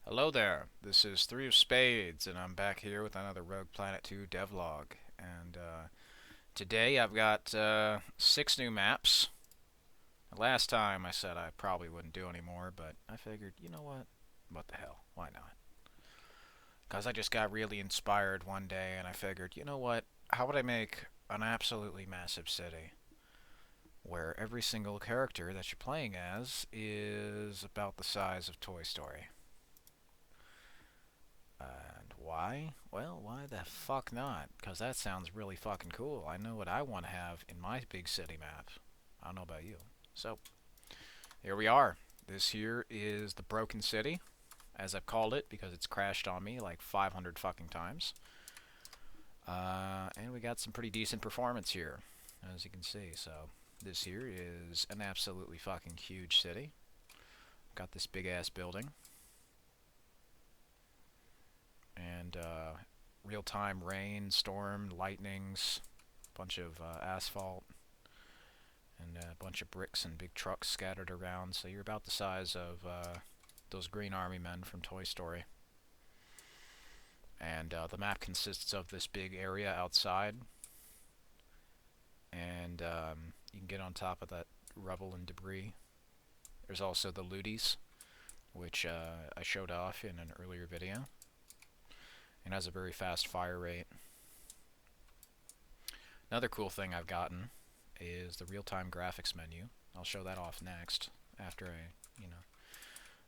Hello there, this is Three of Spades, and I'm back here with another Rogue Planet 2 devlog. And today I've got 6 new maps. Last time I said I probably wouldn't do any more, but I figured, you know what? What the hell? Why not? Because I just got really inspired one day, and I figured, you know what? How would I make an absolutely massive city where every single character that you're playing as is about the size of Toy Story? And why? Well, why the fuck not? Because that sounds really fucking cool. I know what I want to have in my big city map. I don't know about you. So, here we are. This here is the Broken City, as I've called it, because it's crashed on me like 500 fucking times. And we got some pretty decent performance here, as you can see. So, this here is an absolutely fucking huge city. Got this big ass building. And real-time rain, storm, lightnings, bunch of asphalt, and a bunch of bricks and big trucks scattered around. So you're about the size of those green army men from Toy Story. And the map consists of this big area outside, and you can get on top of that rubble and debris. There's also the looties, which I showed off in an earlier video, and has a very fast fire rate. Another cool thing I've gotten is the real-time graphics menu. I'll show that off next after I,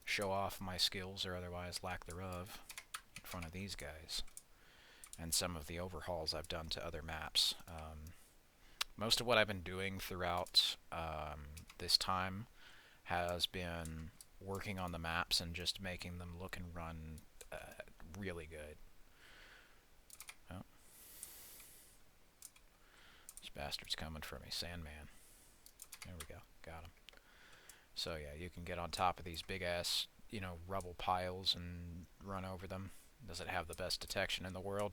show off my skills or otherwise lack thereof in front of these guys and some of the overhauls I've done to other maps. Most of what I've been doing throughout this time has been working on the maps and just making them look and run really good. Oh. This bastard's coming for me. Sandman. There we go. Got him. So yeah, you can get on top of these big ass, rubble piles and run over them. Does it have the best detection in the world?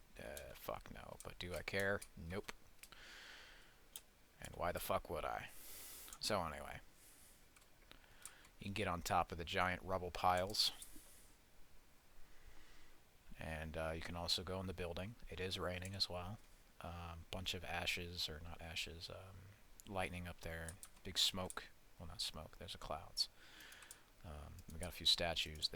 Fuck no. But do I care? Nope. And why the fuck would I? So anyway, you can get on top of the giant rubble piles. And you can also go in the building. It is raining as well. Bunch of ashes, or not ashes, lightning up there. Big smoke. Well, not smoke, there's the clouds. We got a few statues.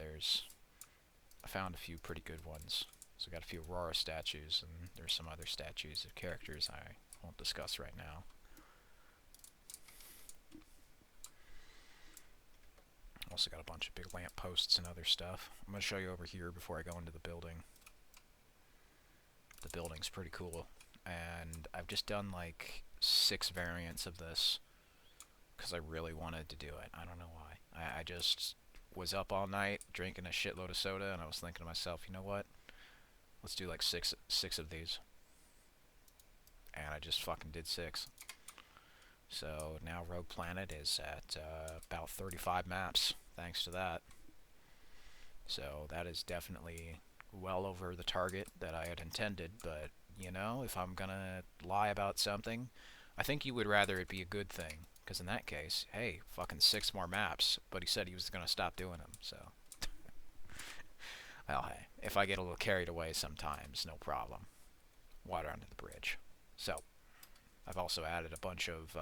I found a few pretty good ones. So we got a few Aurora statues, and there's some other statues of characters I won't discuss right now. Also got a bunch of big lamp posts and other stuff. I'm going to show you over here before I go into the building. The building's pretty cool, and I've just done like 6 variants of this because I really wanted to do it. I don't know why. I just was up all night drinking a shitload of soda, and I was thinking to myself, you know what? Let's do like six of these. And I just fucking did 6. So now Rogue Planet is at about 35 maps, thanks to that. So that is definitely well over the target that I had intended, but, if I'm gonna lie about something, I think you would rather it be a good thing, because in that case, hey, fucking 6 more maps, but he said he was gonna stop doing them, so. Well, hey, if I get a little carried away sometimes, no problem. Water under the bridge. So, I've also added a bunch of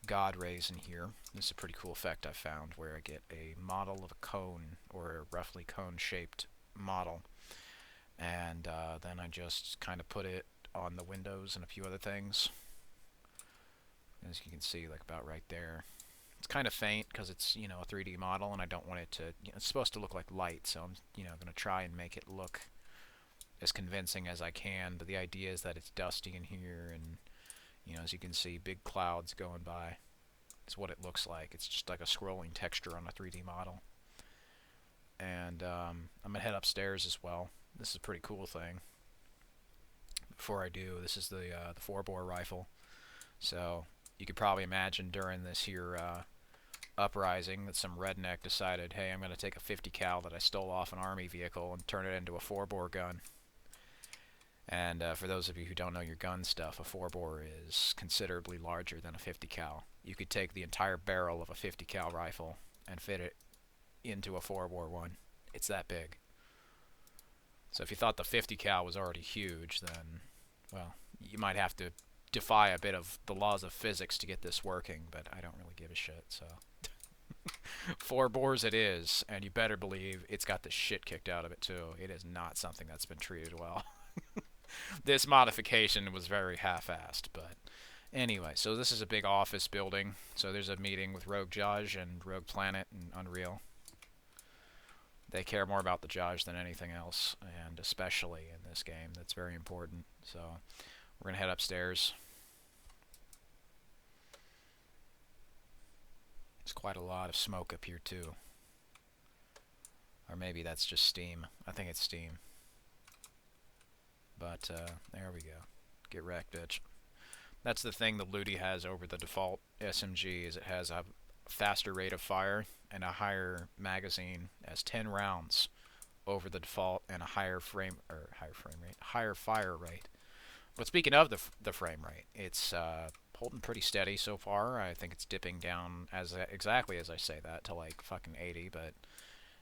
God rays in here. This is a pretty cool effect I found where I get a model of a cone, or a roughly cone-shaped model, and then I just kind of put it on the windows and a few other things. As you can see, like about right there. It's kind of faint because it's, a 3D model, and I don't want it to, it's supposed to look like light, so I'm, going to try and make it look as convincing as I can, but the idea is that it's dusty in here, and, as you can see, big clouds going by. It's what it looks like. It's just like a scrolling texture on a 3D model. And I'm going to head upstairs as well. This is a pretty cool thing. Before I do, this is the 4-bore rifle. So you could probably imagine during this here uprising that some redneck decided, hey, I'm going to take a 50 cal that I stole off an army vehicle and turn it into a 4-bore gun. And for those of you who don't know your gun stuff, a 4-bore is considerably larger than a 50 cal. You could take the entire barrel of a 50 cal rifle and fit it into a 4-bore one. It's that big. So if you thought the 50 cal was already huge, then, well, you might have to defy a bit of the laws of physics to get this working, but I don't really give a shit, so. 4 bores it is, and you better believe it's got the shit kicked out of it, too. It is not something that's been treated well. This modification was very half-assed, but anyway, so this is a big office building. So there's a meeting with Rogue Judge and Rogue Planet and Unreal. They care more about the Judge than anything else, and especially in this game, that's very important. So we're gonna head upstairs. There's quite a lot of smoke up here too. Or maybe that's just steam. I think it's steam. But there we go. Get wrecked, bitch. That's the thing the Ludi has over the default SMG, is it has a faster rate of fire and a higher magazine, as 10 rounds over the default, and a higher higher fire rate. But speaking of the frame rate, it's holding pretty steady so far. I think it's dipping down exactly as I say that to like fucking 80, but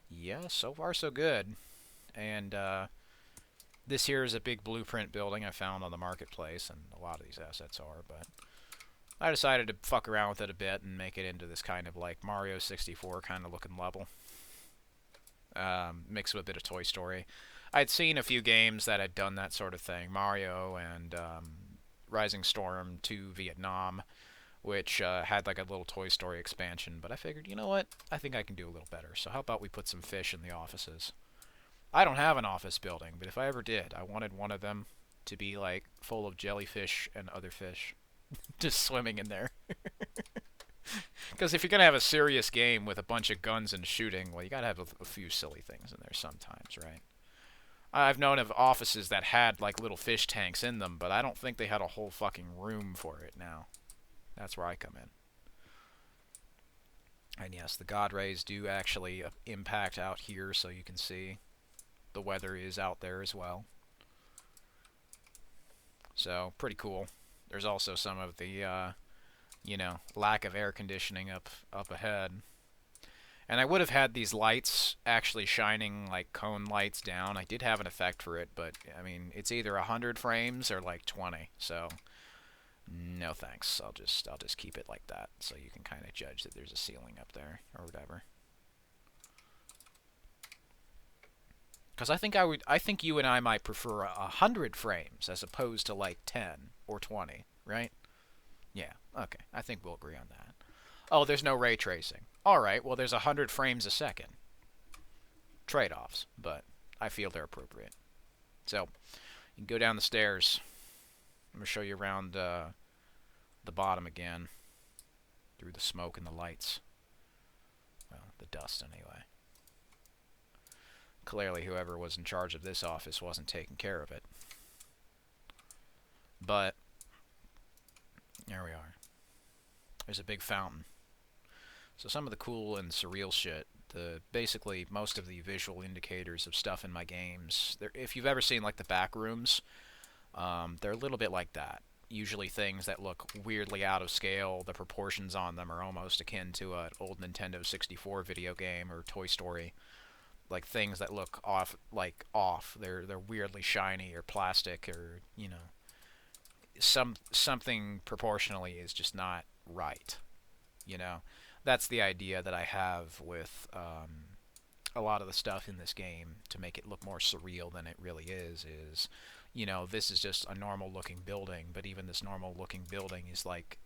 yeah, so far so good. And this here is a big blueprint building I found on the marketplace, and a lot of these assets are, but I decided to fuck around with it a bit and make it into this kind of like Mario 64 kind of looking level. Mixed with a bit of Toy Story. I'd seen a few games that had done that sort of thing. Mario and Rising Storm 2 Vietnam, which had like a little Toy Story expansion, but I figured, you know what? I think I can do a little better, so how about we put some fish in the offices? I don't have an office building, but if I ever did, I wanted one of them to be like full of jellyfish and other fish just swimming in there. Because if you're going to have a serious game with a bunch of guns and shooting, well, you got to have a few silly things in there sometimes, right? I've known of offices that had like little fish tanks in them, but I don't think they had a whole fucking room for it now. That's where I come in. And yes, the God rays do actually impact out here, so you can see the weather is out there as well. So, pretty cool. There's also some of the, you know, lack of air conditioning up ahead. And I would have had these lights actually shining like cone lights down. I did have an effect for it, but, I mean, it's either 100 frames or like 20, so no thanks. I'll just keep it like that, so you can kind of judge that there's a ceiling up there, or whatever. Because I think you and I might prefer 100 frames as opposed to like 10 or 20, right? Yeah, okay. I think we'll agree on that. Oh, there's no ray tracing. Alright, well there's 100 frames a second. Trade-offs, but I feel they're appropriate. So, you can go down the stairs. I'm going to show you around the bottom again. Through the smoke and the lights. Well, the dust anyway. Clearly, whoever was in charge of this office wasn't taking care of it. But, there we are. There's a big fountain. So some of the cool and surreal shit, basically most of the visual indicators of stuff in my games, if you've ever seen like the back rooms, they're a little bit like that. Usually things that look weirdly out of scale, the proportions on them are almost akin to an old Nintendo 64 video game or Toy Story. Like things that look off. They're weirdly shiny or plastic, or you know, something proportionally is just not right. You know, that's the idea that I have with a lot of the stuff in this game to make it look more surreal than it really is. You know, this is just a normal looking building, but even this normal looking building is like,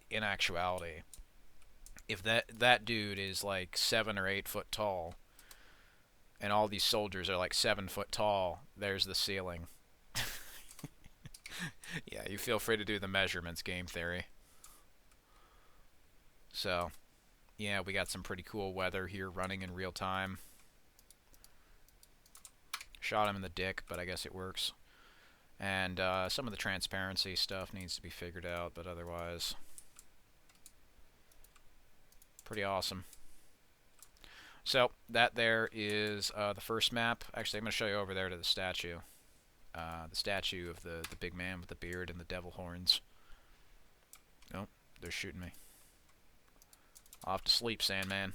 in actuality, if that dude is like 7 or 8 foot tall, and all these soldiers are like 7 foot tall, there's the ceiling. Yeah, you feel free to do the measurements, game theory. So, yeah, we got some pretty cool weather here running in real time. Shot him in the dick, but I guess it works. And some of the transparency stuff needs to be figured out, but otherwise, pretty awesome. So, that there is the first map. Actually, I'm going to show you over there to the statue. The statue of the big man with the beard and the devil horns. Oh, they're shooting me. Off to sleep, Sandman.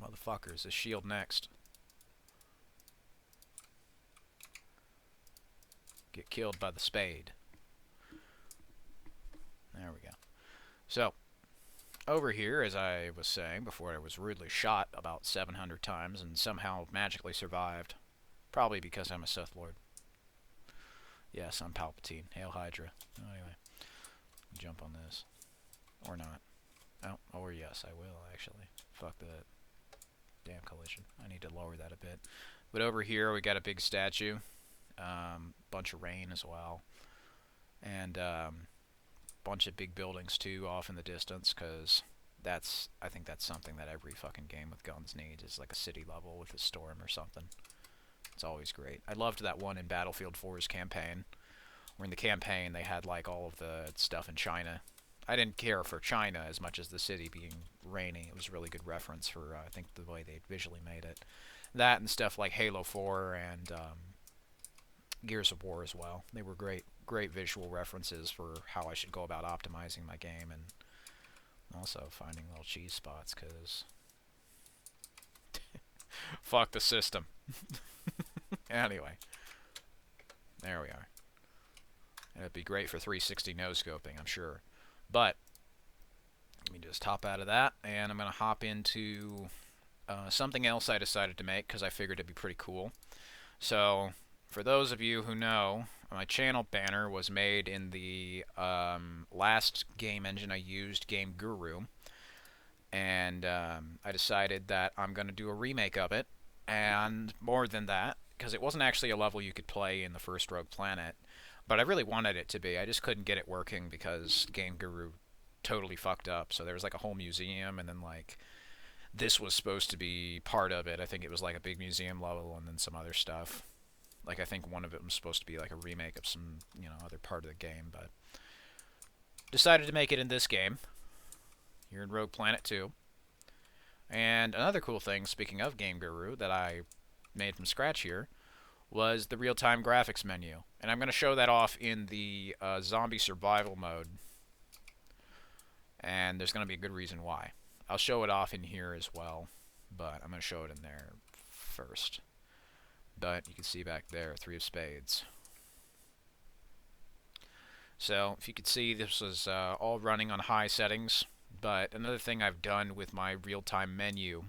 Motherfuckers, this shield next. Get killed by the spade. There we go. So, over here, as I was saying before, I was rudely shot about 700 times and somehow magically survived. Probably because I'm a Sith Lord. Yes, I'm Palpatine. Hail Hydra. Oh, anyway, jump on this. Or not. Oh, or yes, I will, actually. Fuck that. Damn collision. I need to lower that a bit. But over here, we got a big statue. Bunch of rain as well. And, bunch of big buildings, too, off in the distance, because I think that's something that every fucking game with guns needs, is like a city level with a storm or something. It's always great. I loved that one in Battlefield 4's campaign, where in the campaign they had like all of the stuff in China. I didn't care for China as much as the city being rainy. It was a really good reference for, I think, the way they visually made it. That and stuff like Halo 4 and Gears of War as well. They were great visual references for how I should go about optimizing my game, and also finding little cheese spots, because fuck the system. Anyway, there we are. It'd be great for 360 no-scoping, I'm sure. But, let me just hop out of that, and I'm going to hop into something else I decided to make, because I figured it'd be pretty cool. So, for those of you who know, my channel banner was made in the last game engine I used, Game Guru. And I decided that I'm going to do a remake of it, and more than that, because it wasn't actually a level you could play in the first Rogue Planet, but I really wanted it to be. I just couldn't get it working because Game Guru totally fucked up. So there was like a whole museum, and then like this was supposed to be part of it. I think it was like a big museum level and then some other stuff. Like I think one of it was supposed to be like a remake of some, you know, other part of the game, but decided to make it in this game. Here in Rogue Planet 2. And another cool thing, speaking of Game Guru, that I made from scratch here, was the real-time graphics menu. And I'm going to show that off in the zombie survival mode. And there's going to be a good reason why. I'll show it off in here as well, but I'm going to show it in there first. But you can see back there, 3 of spades. So, if you could see, this was all running on high settings. But another thing I've done with my real-time menu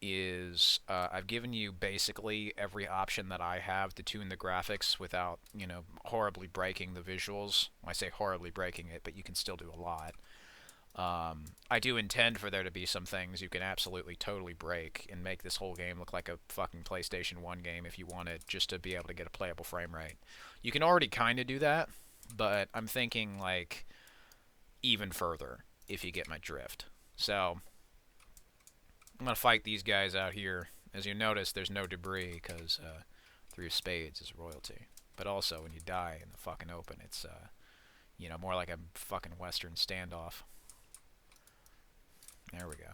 is I've given you basically every option that I have to tune the graphics without, you know, horribly breaking the visuals. I say horribly breaking it, but you can still do a lot. I do intend for there to be some things you can absolutely totally break and make this whole game look like a fucking PlayStation 1 game if you wanted, just to be able to get a playable frame rate. You can already kind of do that, but I'm thinking like even further, if you get my drift. So I'm going to fight these guys out here. As you notice, there's no debris because 3 of spades is royalty. But also, when you die in the fucking open, it's, you know, more like a fucking Western standoff. There we go.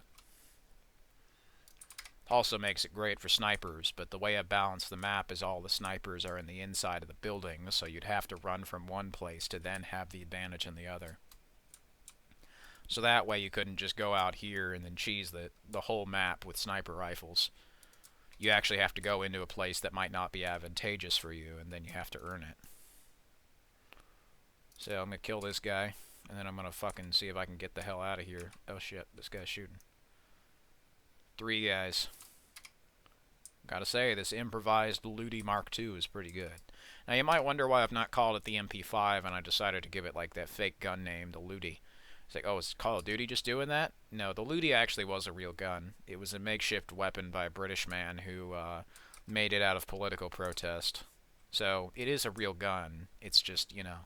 Also makes it great for snipers, but the way I balance the map is all the snipers are in the inside of the building, so you'd have to run from one place to then have the advantage in the other. So that way you couldn't just go out here and then cheese the whole map with sniper rifles. You actually have to go into a place that might not be advantageous for you, and then you have to earn it. So I'm going to kill this guy, and then I'm going to fucking see if I can get the hell out of here. Oh shit, this guy's shooting. 3 guys. Gotta say, this improvised Ludi Mark II is pretty good. Now you might wonder why I've not called it the MP5 and I decided to give it like that fake gun name, the Ludi. It's like, oh, is Call of Duty just doing that? No, the Ludi actually was a real gun. It was a makeshift weapon by a British man who made it out of political protest. So, it is a real gun. It's just, you know,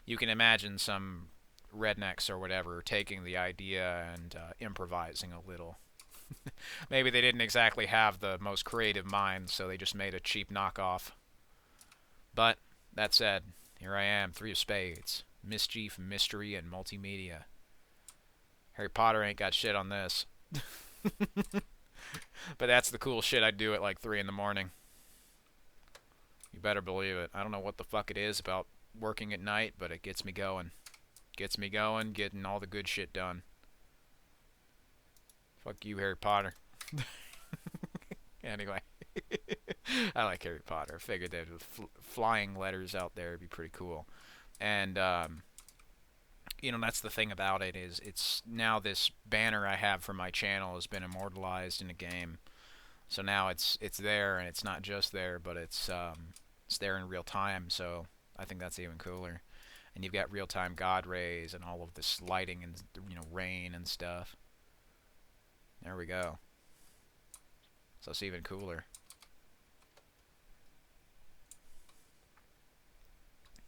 you can imagine some rednecks or whatever taking the idea and improvising a little. Maybe they didn't exactly have the most creative mind, so they just made a cheap knockoff. But, that said, here I am, 3 of spades. Mischief, mystery, and multimedia. Harry Potter ain't got shit on this. But that's the cool shit I do at like 3 in the morning. You better believe it. I don't know what the fuck it is about working at night, but it gets me going. Gets me going, getting all the good shit done. Fuck you, Harry Potter. Anyway, I like Harry Potter. I figured that with flying letters out there would be pretty cool. And you know, that's the thing about it is it's now this banner I have for my channel has been immortalized in a game. So now it's there, and it's not just there, but it's there in real time. So I think that's even cooler. And you've got real time God rays and all of this lighting and rain and stuff. There we go. So it's even cooler.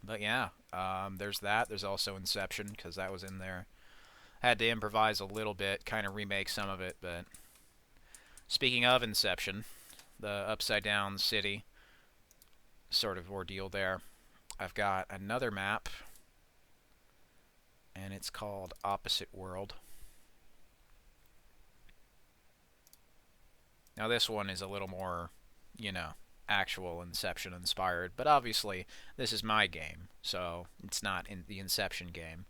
But yeah, there's that. There's also Inception, because that was in there. Had to improvise a little bit, kind of remake some of it, but speaking of Inception, the upside down city sort of ordeal there, I've got another map, and it's called Opposite World. Now this one is a little more, actual Inception inspired, but obviously this is my game, so it's not in the Inception game.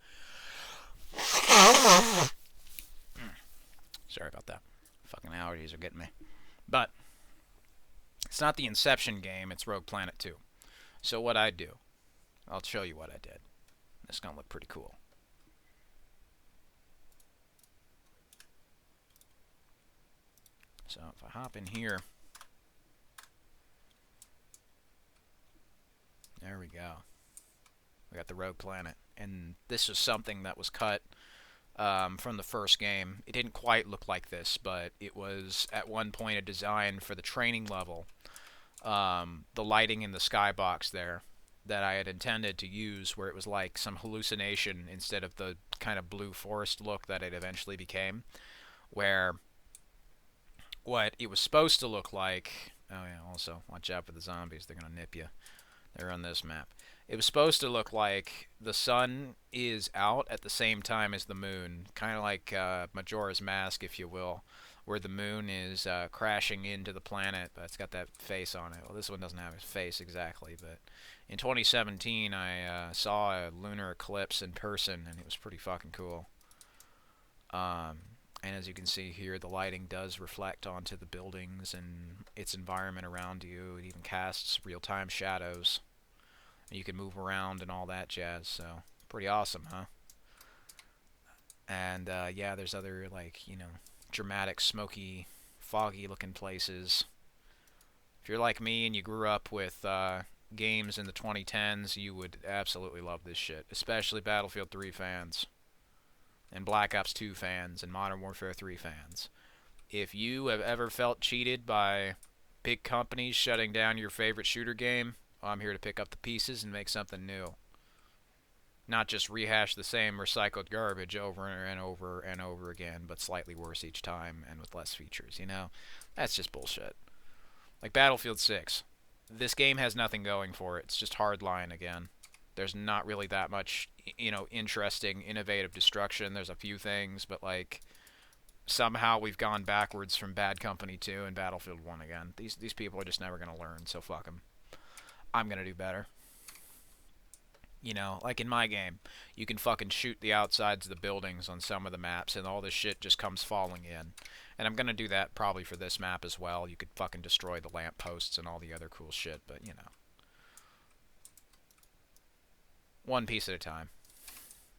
Sorry about that. Fucking allergies are getting me. But it's not the Inception game, it's Rogue Planet 2. So what I do, I'll show you what I did. This is going to look pretty cool. So if I hop in here, there we go. We got the Rogue Planet. And this is something that was cut from the first game. It didn't quite look like this, but it was at one point a design for the training level. The lighting in the skybox there that I had intended to use, where it was like some hallucination instead of the kind of blue forest look that it eventually became, where what it was supposed to look like... Oh yeah, also, watch out for the zombies, they're gonna nip you. They're on this map. It was supposed to look like the sun is out at the same time as the moon, kind of like Majora's Mask, if you will, where the moon is crashing into the planet, but it's got that face on it. Well, this one doesn't have his face exactly, but in 2017 I saw a lunar eclipse in person, and it was pretty fucking cool. And as you can see here, the lighting does reflect onto the buildings and its environment around you. It even casts real-time shadows. And you can move around and all that jazz, so pretty awesome, huh? And yeah, there's other, like, dramatic, smoky, foggy-looking places. If you're like me and you grew up with games in the 2010s, you would absolutely love this shit, especially Battlefield 3 fans. And Black Ops 2 fans, and Modern Warfare 3 fans. If you have ever felt cheated by big companies shutting down your favorite shooter game, well, I'm here to pick up the pieces and make something new. Not just rehash the same recycled garbage over and over and over again, but slightly worse each time and with less features, That's just bullshit. Like Battlefield 6. This game has nothing going for it. It's just hardline again. There's not really that much, interesting, innovative destruction. There's a few things, but, like, somehow we've gone backwards from Bad Company 2 and Battlefield 1 again. These people are just never going to learn, so fuck them. I'm going to do better. Like in my game, you can fucking shoot the outsides of the buildings on some of the maps, and all this shit just comes falling in. And I'm going to do that probably for this map as well. You could fucking destroy the lampposts and all the other cool shit, but, one piece at a time.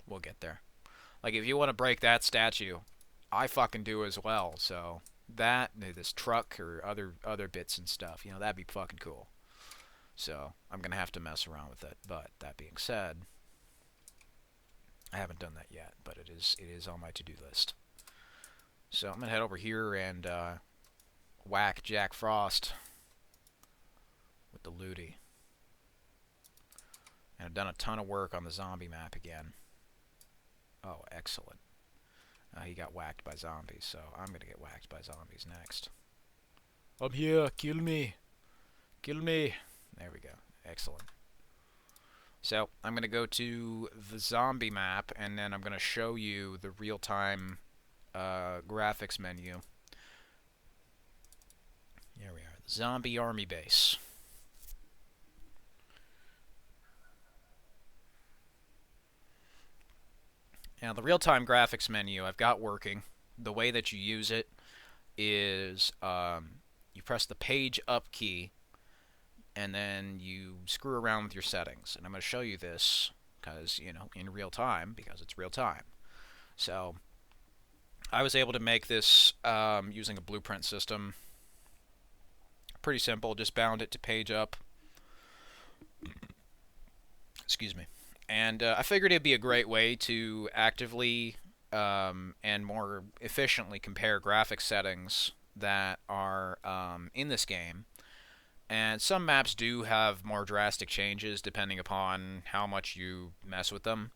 We'll get there. Like, if you want to break that statue, I fucking do as well. So that, this truck or other bits and stuff, that'd be fucking cool. So I'm gonna have to mess around with it. But that being said, I haven't done that yet, but it is on my to-do list. So I'm gonna head over here and whack Jack Frost with the looty. And I've done a ton of work on the zombie map again. Oh, excellent. He got whacked by zombies, so I'm going to get whacked by zombies next. I'm here, kill me. Kill me. There we go. Excellent. So, I'm going to go to the zombie map, and then I'm going to show you the real-time graphics menu. Here we are. Zombie army base. Now, the real-time graphics menu I've got working. The way that you use it is you press the page up key and then you screw around with your settings. And I'm going to show you this because, you know, in real time, because it's real time. So I was able to make this using a blueprint system. Pretty simple, just bound it to page up. Excuse me. And I figured it'd be a great way to actively and more efficiently compare graphics settings that are in this game. And some maps do have more drastic changes depending upon how much you mess with them,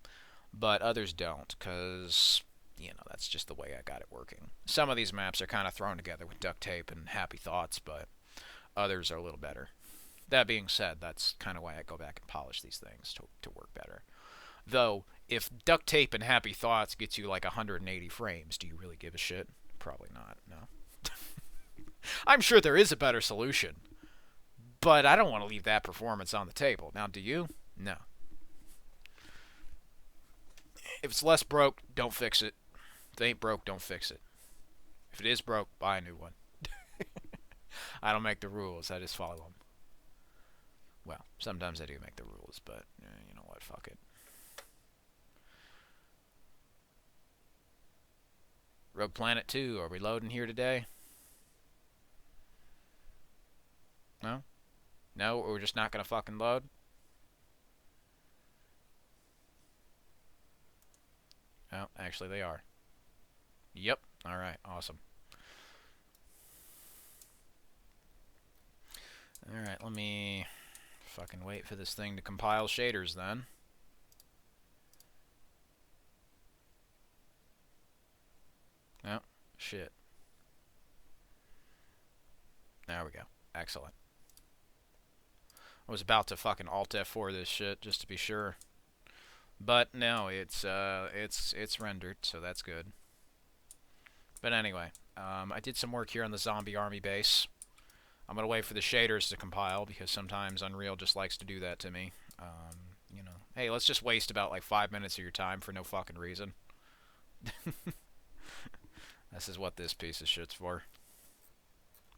but others don't, because, you know, that's just the way I got it working. Some of these maps are kind of thrown together with duct tape and happy thoughts, but others are a little better. That being said, that's kind of why I go back and polish these things to work better. Though, if duct tape and happy thoughts gets you like 180 frames, do you really give a shit? Probably not, no. I'm sure there is a better solution, but I don't want to leave that performance on the table. Now, do you? No. If it's less broke, don't fix it. If it ain't broke, don't fix it. If it is broke, buy a new one. I don't make the rules, I just follow them. Well, sometimes I do make the rules, but you know what, fuck it. Rogue Planet 2, are we loading here today? No? No, we're just not gonna fucking load? Oh, actually they are. Yep. Alright, awesome. Alright, let me fucking wait for this thing to compile shaders then. Oh, shit. There we go. Excellent. I was about to fucking Alt F4 this shit just to be sure. But no, it's rendered, so that's good. But anyway, I did some work here on the zombie army base. I'm gonna wait for the shaders to compile because sometimes Unreal just likes to do that to me. You know, hey, let's just waste about like 5 minutes of your time for no fucking reason. This is what this piece of shit's for.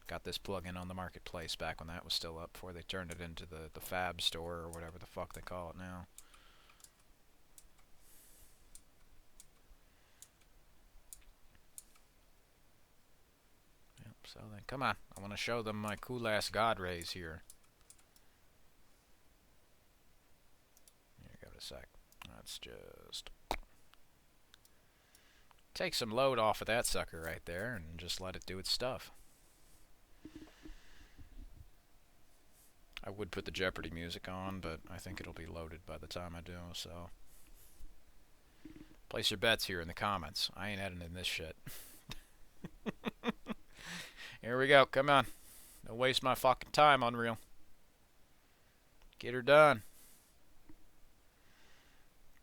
Got this plugin on the marketplace back when that was still up, before they turned it into the Fab store or whatever the fuck they call it now. Yep, so then, come on. I want to show them my cool-ass God rays here. Here, give it a sec. Let's just take some load off of that sucker right there and just let it do its stuff. I would put the Jeopardy music on, but I think it'll be loaded by the time I do, so place your bets here in the comments. I ain't editing this shit. Here we go, come on. Don't waste my fucking time, Unreal. Get her done.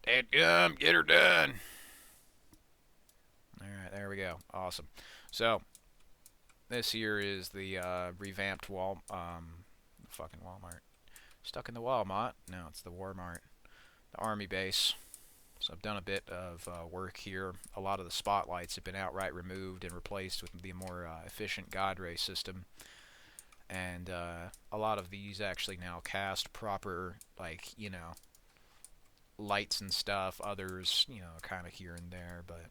Dadgum, get her done. Alright, there we go. Awesome. So, this here is the revamped fucking Walmart. Stuck in the Walmart. No, it's the Walmart. The army base. So I've done a bit of work here. A lot of the spotlights have been outright removed and replaced with the more efficient God ray system. And a lot of these actually now cast proper, like, you know, lights and stuff. Others, you know, kind of here and there, but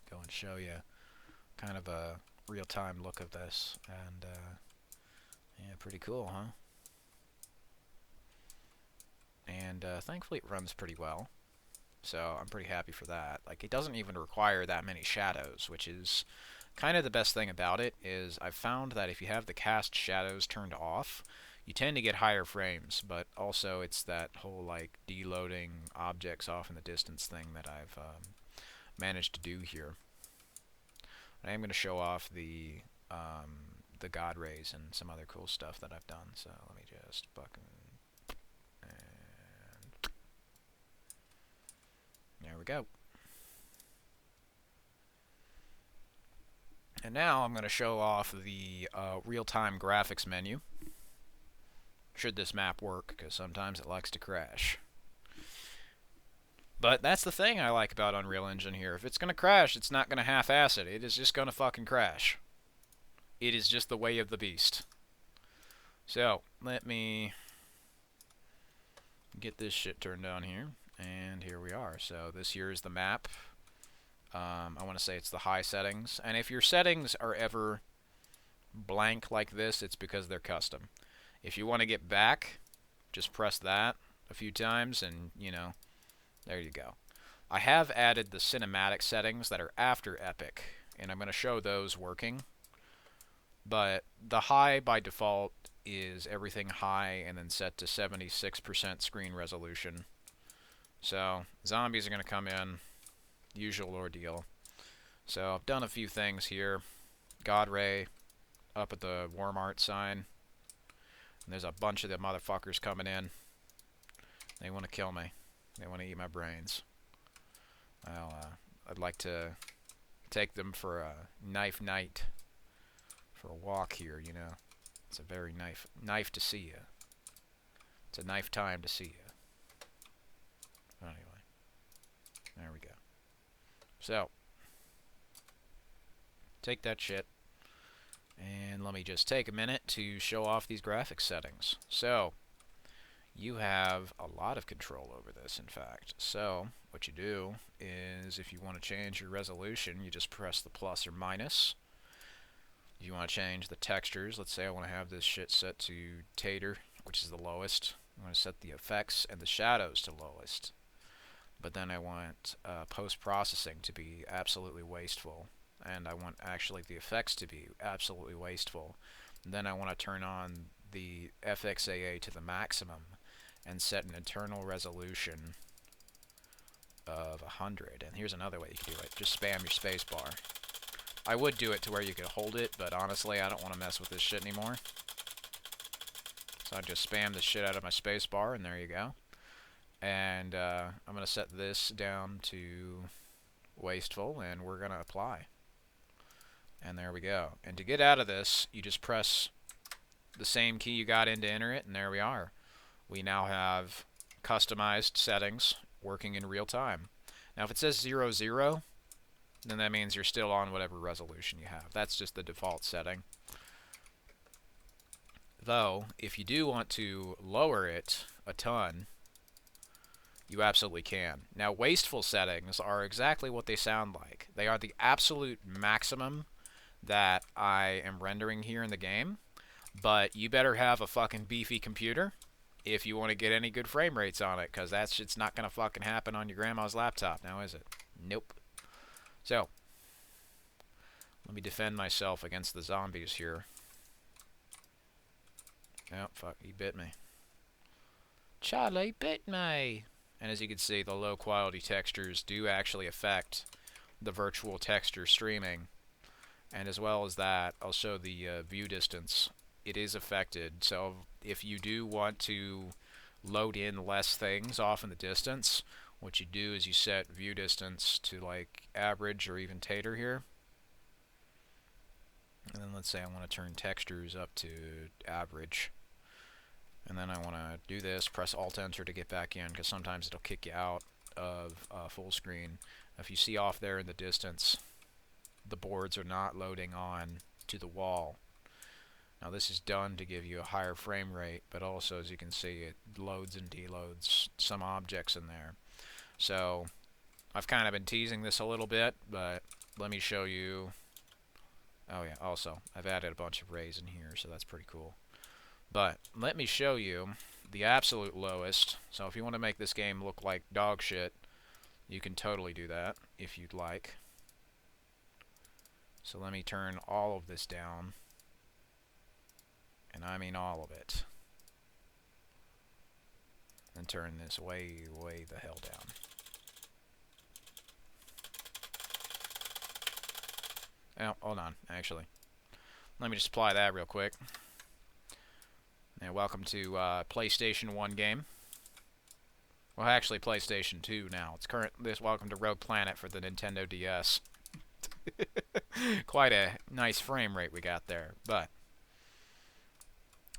go and show you kind of a real-time look of this, and yeah, pretty cool, huh? And thankfully it runs pretty well, so I'm pretty happy for that. Like, it doesn't even require that many shadows, which is kind of the best thing about it. Is I've found that if you have the cast shadows turned off, you tend to get higher frames, but also it's that whole like deloading objects off in the distance thing that I've managed to do here. I am going to show off the God rays and some other cool stuff that I've done. So let me just fucking, and there we go. And now I'm going to show off the real-time graphics menu. Should this map work, because sometimes it likes to crash. But that's the thing I like about Unreal Engine here. If it's going to crash, it's not going to half-ass it. It is just going to fucking crash. It is just the way of the beast. So, let me get this shit turned on here. And here we are. So, this here is the map. I want to say it's the high settings. And if your settings are ever blank like this, it's because they're custom. If you want to get back, just press that a few times and, you know, there you go. I have added the cinematic settings that are after Epic, and I'm going to show those working. But the high by default is everything high and then set to 76% screen resolution. So zombies are going to come in, usual ordeal. So I've done a few things here. God Ray up at the Walmart sign. And there's a bunch of them motherfuckers coming in. They want to kill me. They want to eat my brains. Well, I'd like to take them for a knife night. For a walk here, you know. It's a very knife to see you. It's a knife time to see you. Anyway. There we go. So. Take that shit. And let me just take a minute to show off these graphics settings. So, you have a lot of control over this, in fact. So, what you do is, if you want to change your resolution, you just press the plus or minus. If you want to change the textures, let's say I want to have this shit set to tater, which is the lowest. I want to set the effects and the shadows to lowest. But then I want post-processing to be absolutely wasteful. And I want actually the effects to be absolutely wasteful. And then I want to turn on the FXAA to the maximum and set an internal resolution of 100. And here's another way you can do it. Just spam your space bar. I would do it to where you could hold it, but honestly I don't want to mess with this shit anymore. So I just spam the shit out of my space bar, and there you go. And I'm going to set this down to wasteful, and we're going to apply. And there we go. And to get out of this, you just press the same key you got in to enter it, and there we are. We now have customized settings working in real time. Now if it says 00, then that means you're still on whatever resolution you have. That's just the default setting. Though, if you do want to lower it a ton, you absolutely can. Now, wasteful settings are exactly what they sound like. They are the absolute maximum that I am rendering here in the game, but you better have a fucking beefy computer if you want to get any good frame rates on it, because that shit's not going to fucking happen on your grandma's laptop now, is it? Nope. So, let me defend myself against the zombies here. Oh, fuck, he bit me. Charlie bit me! And as you can see, the low quality textures do actually affect the virtual texture streaming. And as well as that, I'll show the view distance. It is affected, so if you do want to load in less things off in the distance, what you do is you set view distance to like average or even tater here. And then let's say I want to turn textures up to average. And then I want to do this, press Alt-Enter to get back in, because sometimes it'll kick you out of full screen. If you see off there in the distance, the boards are not loading on to the wall. Now this is done to give you a higher frame rate, but also, as you can see, it loads and deloads some objects in there. So I've kind of been teasing this a little bit, but let me show you. Oh yeah, also I've added a bunch of rays in here, so that's pretty cool. But let me show you the absolute lowest. So if you want to make this game look like dog shit, you can totally do that if you'd like. So let me turn all of this down. And I mean all of it. And turn this way, way the hell down. Oh, hold on, actually. Let me just apply that real quick. And welcome to PlayStation 1 game. Well, actually PlayStation 2 now. It's welcome to Rogue Planet for the Nintendo DS. Quite a nice frame rate we got there, but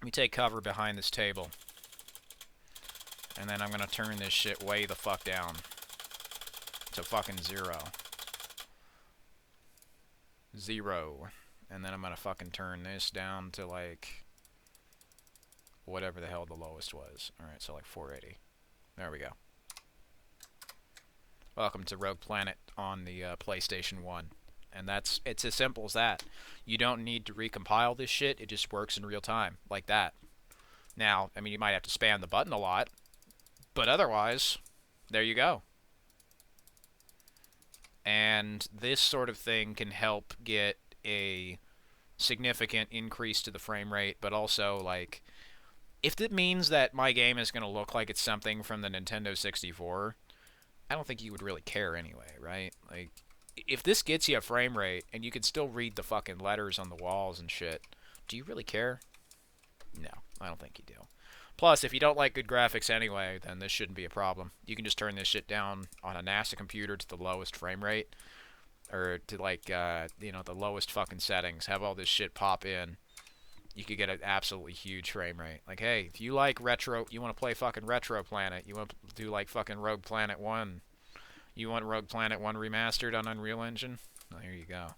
let me take cover behind this table. And then I'm going to turn this shit way the fuck down. to fucking 0. 0. And then I'm gonna fucking turn this down to like whatever the hell the lowest was. Alright, so like 480. There we go. Welcome to Rogue Planet on the PlayStation 1. And it's as simple as that. You don't need to recompile this shit, it just works in real time, like that. Now, I mean, you might have to spam the button a lot, but otherwise, there you go. And this sort of thing can help get a significant increase to the frame rate, but also, like, if it means that my game is going to look like it's something from the Nintendo 64, I don't think you would really care anyway, right? Like, if this gets you a frame rate and you can still read the fucking letters on the walls and shit, do you really care? No, I don't think you do. Plus, if you don't like good graphics anyway, then this shouldn't be a problem. You can just turn this shit down on a NASA computer to the lowest frame rate, or to like, you know, the lowest fucking settings. Have all this shit pop in. You could get an absolutely huge frame rate. Like, hey, if you like retro, you want to play fucking Retro Planet, you want to do like fucking Rogue Planet 1, you want Rogue Planet 1 remastered on Unreal Engine? Well, here you go.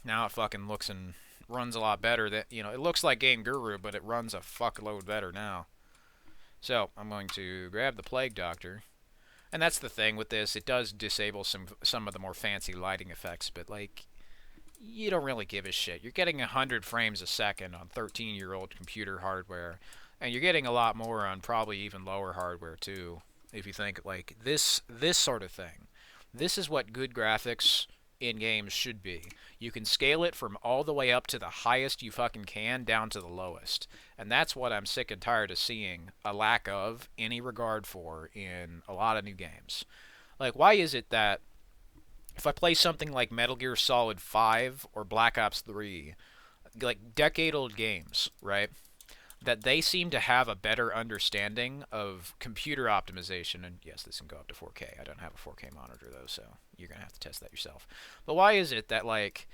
Now it fucking looks and runs a lot better. That, you know, it looks like Game Guru, but it runs a fuckload better now. So, I'm going to grab the Plague Doctor. And that's the thing with this, it does disable some of the more fancy lighting effects, but like, you don't really give a shit. You're getting 100 frames a second on 13-year-old computer hardware, and you're getting a lot more on probably even lower hardware too. If you think like this sort of thing, this is what good graphics in games should be. You can scale it from all the way up to the highest you fucking can down to the lowest, and that's what I'm sick and tired of seeing a lack of any regard for in a lot of new games. Like, why is it that if I play something like Metal Gear Solid 5 or Black Ops 3, like decade-old games, right, that they seem to have a better understanding of computer optimization, and yes, this can go up to 4K. I don't have a 4K monitor, though, so you're going to have to test that yourself. But why is it that, like,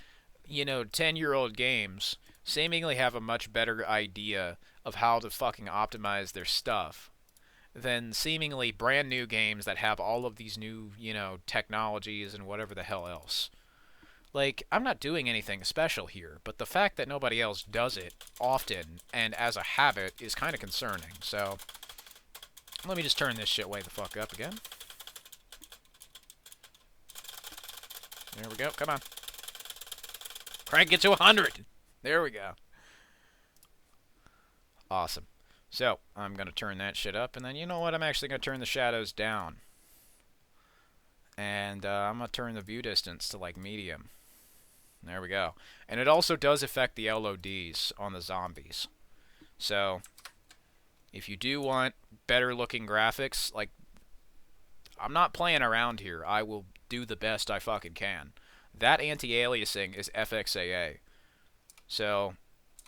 you know, 10-year-old games seemingly have a much better idea of how to fucking optimize their stuff than seemingly brand new games that have all of these new, you know, technologies and whatever the hell else? Like, I'm not doing anything special here, but the fact that nobody else does it often and as a habit is kind of concerning. So, let me just turn this shit way the fuck up again. There we go. Come on. Crank it to 100. There we go. Awesome. So, I'm going to turn that shit up, and then you know what? I'm actually going to turn the shadows down. And I'm going to turn the view distance to, like, medium. There we go. And it also does affect the LODs on the zombies. So, if you do want better looking graphics, like, I'm not playing around here. I will do the best I fucking can. That anti-aliasing is FXAA. So,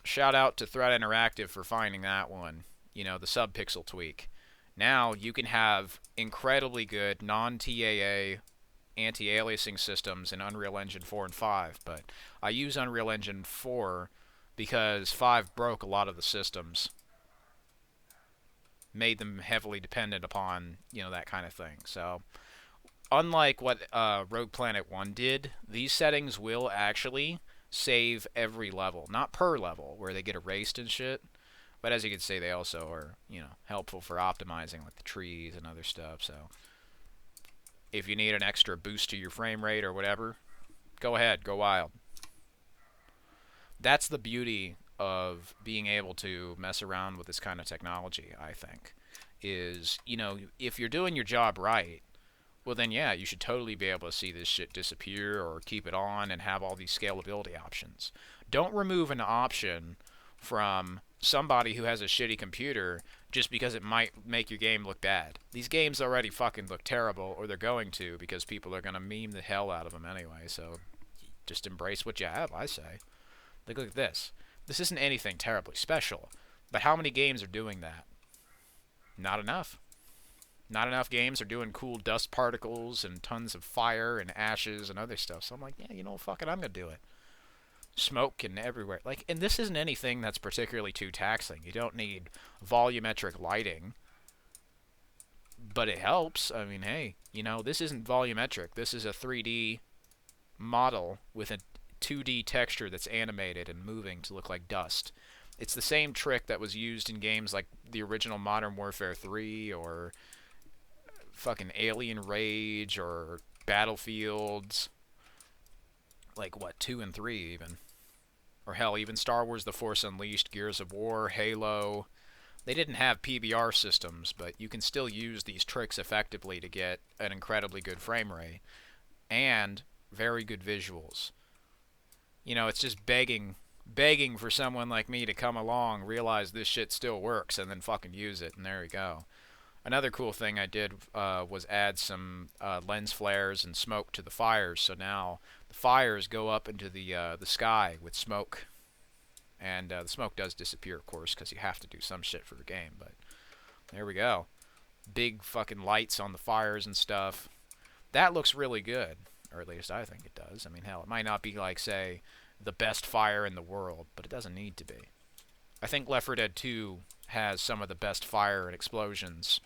shout out to Threat Interactive for finding that one. You know, the subpixel tweak. Now you can have incredibly good non-TAA anti-aliasing systems in Unreal Engine 4 and 5, but I use Unreal Engine 4 because 5 broke a lot of the systems, made them heavily dependent upon, you know, that kind of thing. So, unlike what Rogue Planet 1 did, these settings will actually save every level. Not per level, where they get erased and shit, but as you can see, they also are, you know, helpful for optimizing, like, the trees and other stuff, so if you need an extra boost to your frame rate or whatever, go ahead, go wild. That's the beauty of being able to mess around with this kind of technology, I think, is, you know, if you're doing your job right, well then yeah, you should totally be able to see this shit disappear or keep it on and have all these scalability options. Don't remove an option from somebody who has a shitty computer just because it might make your game look bad. These games already fucking look terrible, or they're going to, because people are going to meme the hell out of them anyway, so just embrace what you have, I say. Look at this. This isn't anything terribly special, but how many games are doing that? Not enough. Not enough games are doing cool dust particles and tons of fire and ashes and other stuff, so I'm like, yeah, you know, fuck it, I'm going to do it. Smoke and everywhere. Like, and this isn't anything that's particularly too taxing. You don't need volumetric lighting. but it helps. I mean, hey, you know, this isn't volumetric. This is a 3D model with a 2D texture that's animated and moving to look like dust. It's the same trick that was used in games like the original Modern Warfare 3 or fucking Alien Rage or Battlefields, like what, 2 and 3 even. Or hell, even Star Wars The Force Unleashed, Gears of War, Halo. They didn't have PBR systems, but you can still use these tricks effectively to get an incredibly good frame rate and very good visuals. You know, it's just begging for someone like me to come along, realize this shit still works, and then fucking use it, and there we go. Another cool thing I did was add some lens flares and smoke to the fires, so now the fires go up into the sky with smoke, and the smoke does disappear, of course, because you have to do some shit for the game, but there we go. Big fucking lights on the fires and stuff. That looks really good, or at least I think it does. I mean, hell, it might not be like, say, the best fire in the world, but it doesn't need to be. I think Left 4 Dead 2 has some of the best fire and explosions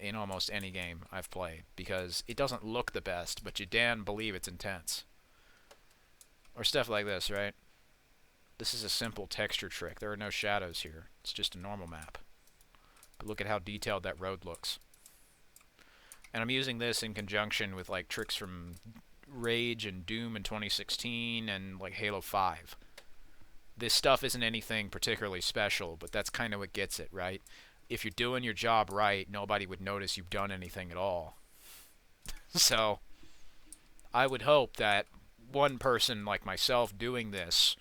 in almost any game I've played, because it doesn't look the best, but you damn believe it's intense. Or stuff like this, right? This is a simple texture trick. There are no shadows here. It's just a normal map. But look at how detailed that road looks. And I'm using this in conjunction with like tricks from Rage and Doom in 2016 and like Halo 5. This stuff isn't anything particularly special, but that's kind of what gets it, right? If you're doing your job right, nobody would notice you've done anything at all. So, I would hope that one person like myself doing this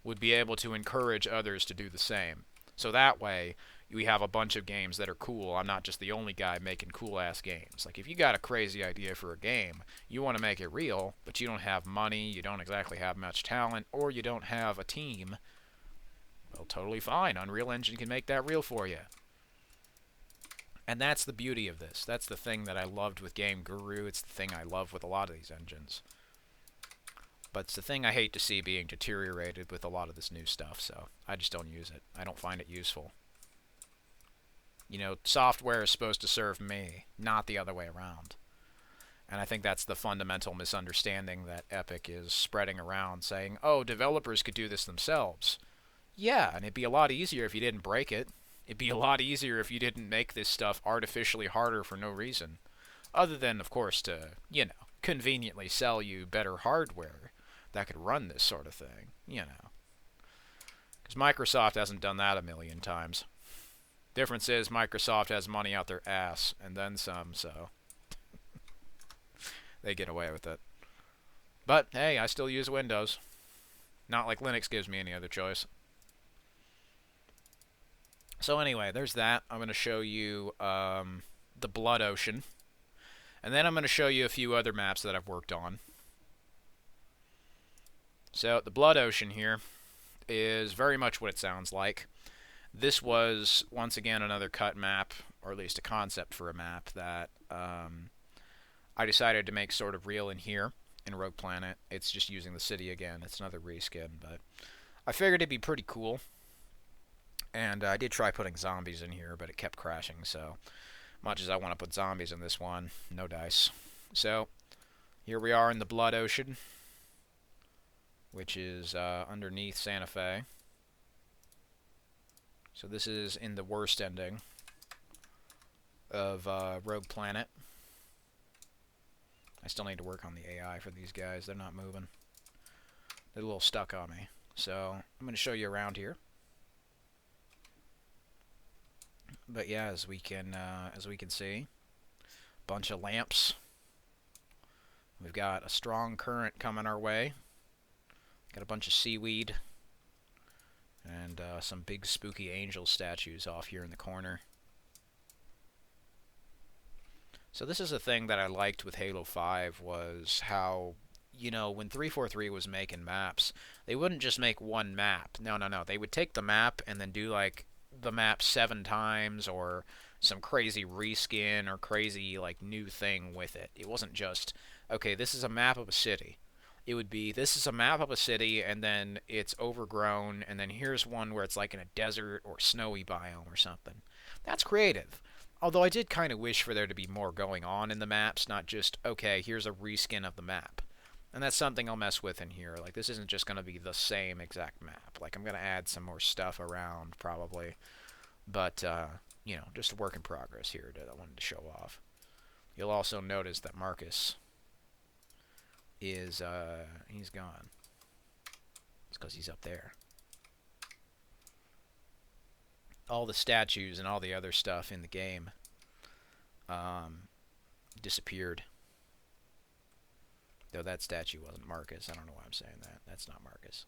would be able to encourage others to do the same. So that way, we have a bunch of games that are cool. I'm not just the only guy making cool-ass games. Like, if you got a crazy idea for a game, you want to make it real, but you don't have money, you don't exactly have much talent, or you don't have a team, well, totally fine. Unreal Engine can make that real for you. And that's the beauty of this. That's the thing that I loved with Game Guru. It's the thing I love with a lot of these engines. But it's the thing I hate to see being deteriorated with a lot of this new stuff, so I just don't use it. I don't find it useful. You know, software is supposed to serve me, not the other way around. And I think that's the fundamental misunderstanding that Epic is spreading around, saying, oh, developers could do this themselves. Yeah, and it'd be a lot easier if you didn't break it. It'd be a lot easier if you didn't make this stuff artificially harder for no reason. Other than, of course, to, you know, conveniently sell you better hardware that could run this sort of thing, you know. Because Microsoft hasn't done that a million times. Difference is Microsoft has money out their ass, and then some, so they get away with it. But, hey, I still use Windows. Not like Linux gives me any other choice. So anyway, there's that. I'm going to show you the Blood Ocean. And then I'm going to show you a few other maps that I've worked on. So the Blood Ocean here is very much what it sounds like. This was, once again, another cut map, or at least a concept for a map that I decided to make sort of real in here in Rogue Planet. It's just using the city again. It's another reskin, but I figured it'd be pretty cool. And I did try putting zombies in here, but it kept crashing, so much as I want to put zombies in this one, no dice. So, here we are in the Blood Ocean, which is underneath Santa Fe. So this is in the worst ending of Rogue Planet. I still need to work on the AI for these guys. They're not moving. They're a little stuck on me. So, I'm going to show you around here. But yeah, as we can see, bunch of lamps. We've got a strong current coming our way. Got a bunch of seaweed and some big spooky angel statues off here in the corner. So this is a thing that I liked with Halo 5 was how, you know, when 343 was making maps, they wouldn't just make one map. No. They would take the map and then do like the map 7 times or some crazy reskin or crazy like new thing with it. It wasn't just, okay, this is a map of a city. It would be, this is a map of a city and then it's overgrown and then here's one where it's like in a desert or snowy biome or something. That's creative. Although I did kind of wish for there to be more going on in the maps, not just, okay, here's a reskin of the map. And that's something I'll mess with in here. Like, this isn't just going to be the same exact map. Like, I'm going to add some more stuff around, probably. But, you know, just a work in progress here that I wanted to show off. You'll also notice that Marcus is, he's gone. It's because he's up there. All the statues and all the other stuff in the game disappeared. Though that statue wasn't Marcus. I don't know why I'm saying that. That's not Marcus.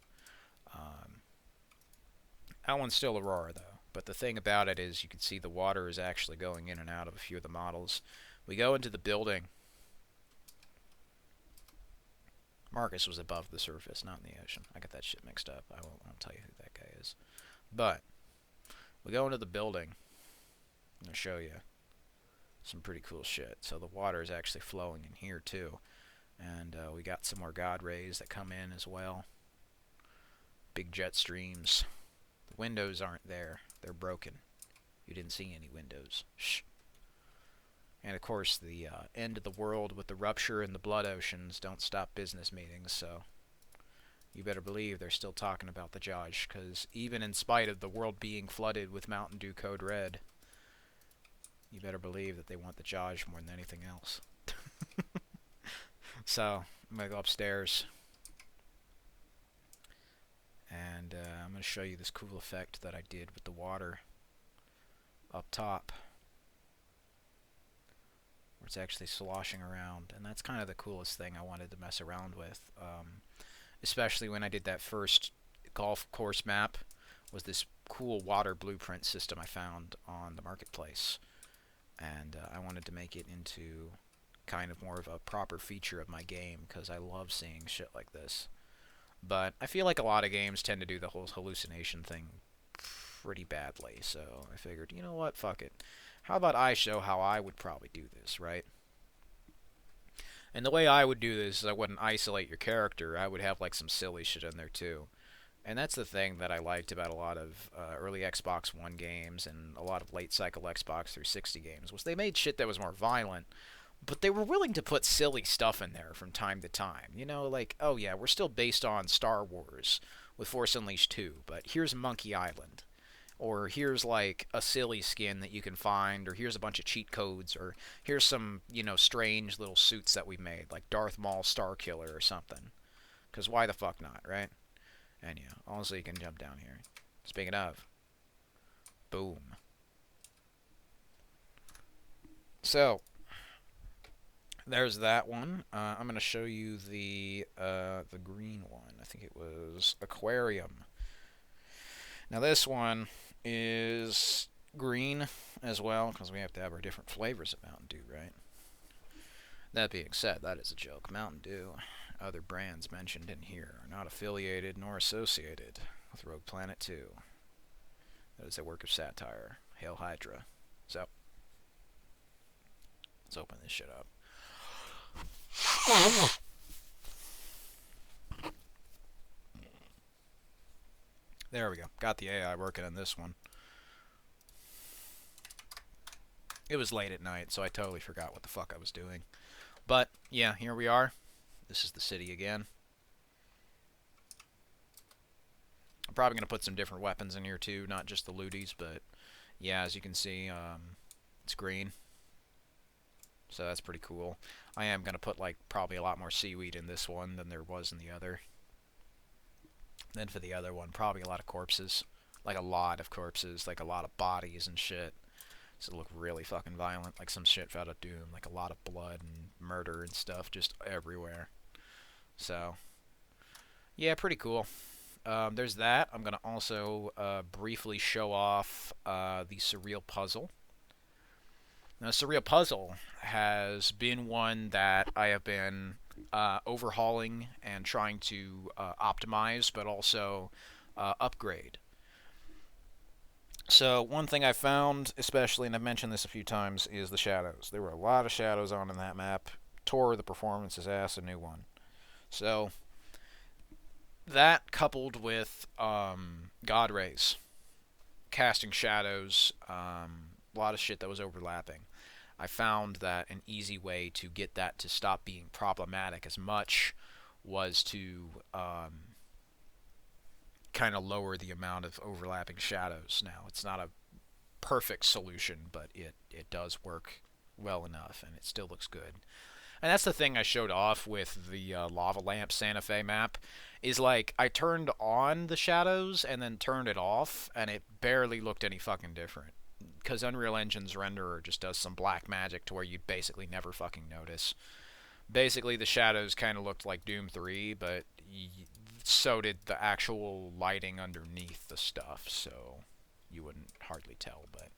That one's still Aurora, though. But the thing about it is you can see the water is actually going in and out of a few of the models. We go into the building. Marcus was above the surface, not in the ocean. I got that shit mixed up. I won't tell you who that guy is. But we go into the building. I'm going to show you some pretty cool shit. So the water is actually flowing in here, too. And we got some more God rays that come in as well. Big jet streams. The windows aren't there. They're broken. You didn't see any windows. Shh. And of course, the end of the world with the rupture and the blood oceans don't stop business meetings, so you better believe they're still talking about the Josh, because even in spite of the world being flooded with Mountain Dew Code Red, you better believe that they want the Josh more than anything else. So, I'm going to go upstairs, and I'm going to show you this cool effect that I did with the water up top, where it's actually sloshing around, and that's kind of the coolest thing I wanted to mess around with, especially when I did that first golf course map, was this cool water blueprint system I found on the marketplace, and I wanted to make it into kind of more of a proper feature of my game, because I love seeing shit like this. But I feel like a lot of games tend to do the whole hallucination thing pretty badly, so I figured, you know what, fuck it. How about I show how I would probably do this, right? And the way I would do this is I wouldn't isolate your character. I would have like some silly shit in there too. And that's the thing that I liked about a lot of early Xbox One games and a lot of late cycle Xbox 360 games, was they made shit that was more violent, but they were willing to put silly stuff in there from time to time. You know, like, oh yeah, we're still based on Star Wars with Force Unleashed 2, but here's Monkey Island. Or here's like a silly skin that you can find, or here's a bunch of cheat codes, or here's some, you know, strange little suits that we made, like Darth Maul Starkiller or something. Because why the fuck not, right? And yeah, also you can jump down here. Speaking of, boom. So, there's that one. I'm going to show you the green one. I think it was Aquarium. Now this one is green as well, because we have to have our different flavors of Mountain Dew, right? That being said, that is a joke. Mountain Dew, other brands mentioned in here, are not affiliated nor associated with Rogue Planet 2. That is a work of satire. Hail Hydra. So, let's open this shit up. There we go. Got the AI working on this one. It was late at night, so I totally forgot what the fuck I was doing. But, yeah, here we are. This is the city again. I'm probably going to put some different weapons in here, too. Not just the looties, but, yeah, as you can see, it's green. So that's pretty cool. I am going to put, like, probably a lot more seaweed in this one than there was in the other. Then for the other one, probably a lot of corpses. Like a lot of corpses, like a lot of bodies and shit. So it'll look really fucking violent, like some shit out of Doom. Like a lot of blood and murder and stuff just everywhere. So, yeah, pretty cool. There's that. I'm going to also briefly show off the Surreal Puzzle. Now, Surreal Puzzle has been one that I have been overhauling and trying to optimize, but also upgrade. So one thing I found, especially, and I've mentioned this a few times, is the shadows. There were a lot of shadows on in that map. Tore the performance's ass a new one. So that coupled with God Rays, casting shadows, a lot of shit that was overlapping. I found that an easy way to get that to stop being problematic as much was to kind of lower the amount of overlapping shadows. Now, it's not a perfect solution, but it does work well enough, and it still looks good. And that's the thing I showed off with the Lava Lamp Santa Fe map, is like, I turned on the shadows and then turned it off, and it barely looked any fucking different. Because Unreal Engine's renderer just does some black magic to where you basically never fucking notice. Basically, the shadows kind of looked like Doom 3, but so did the actual lighting underneath the stuff, so you wouldn't hardly tell. But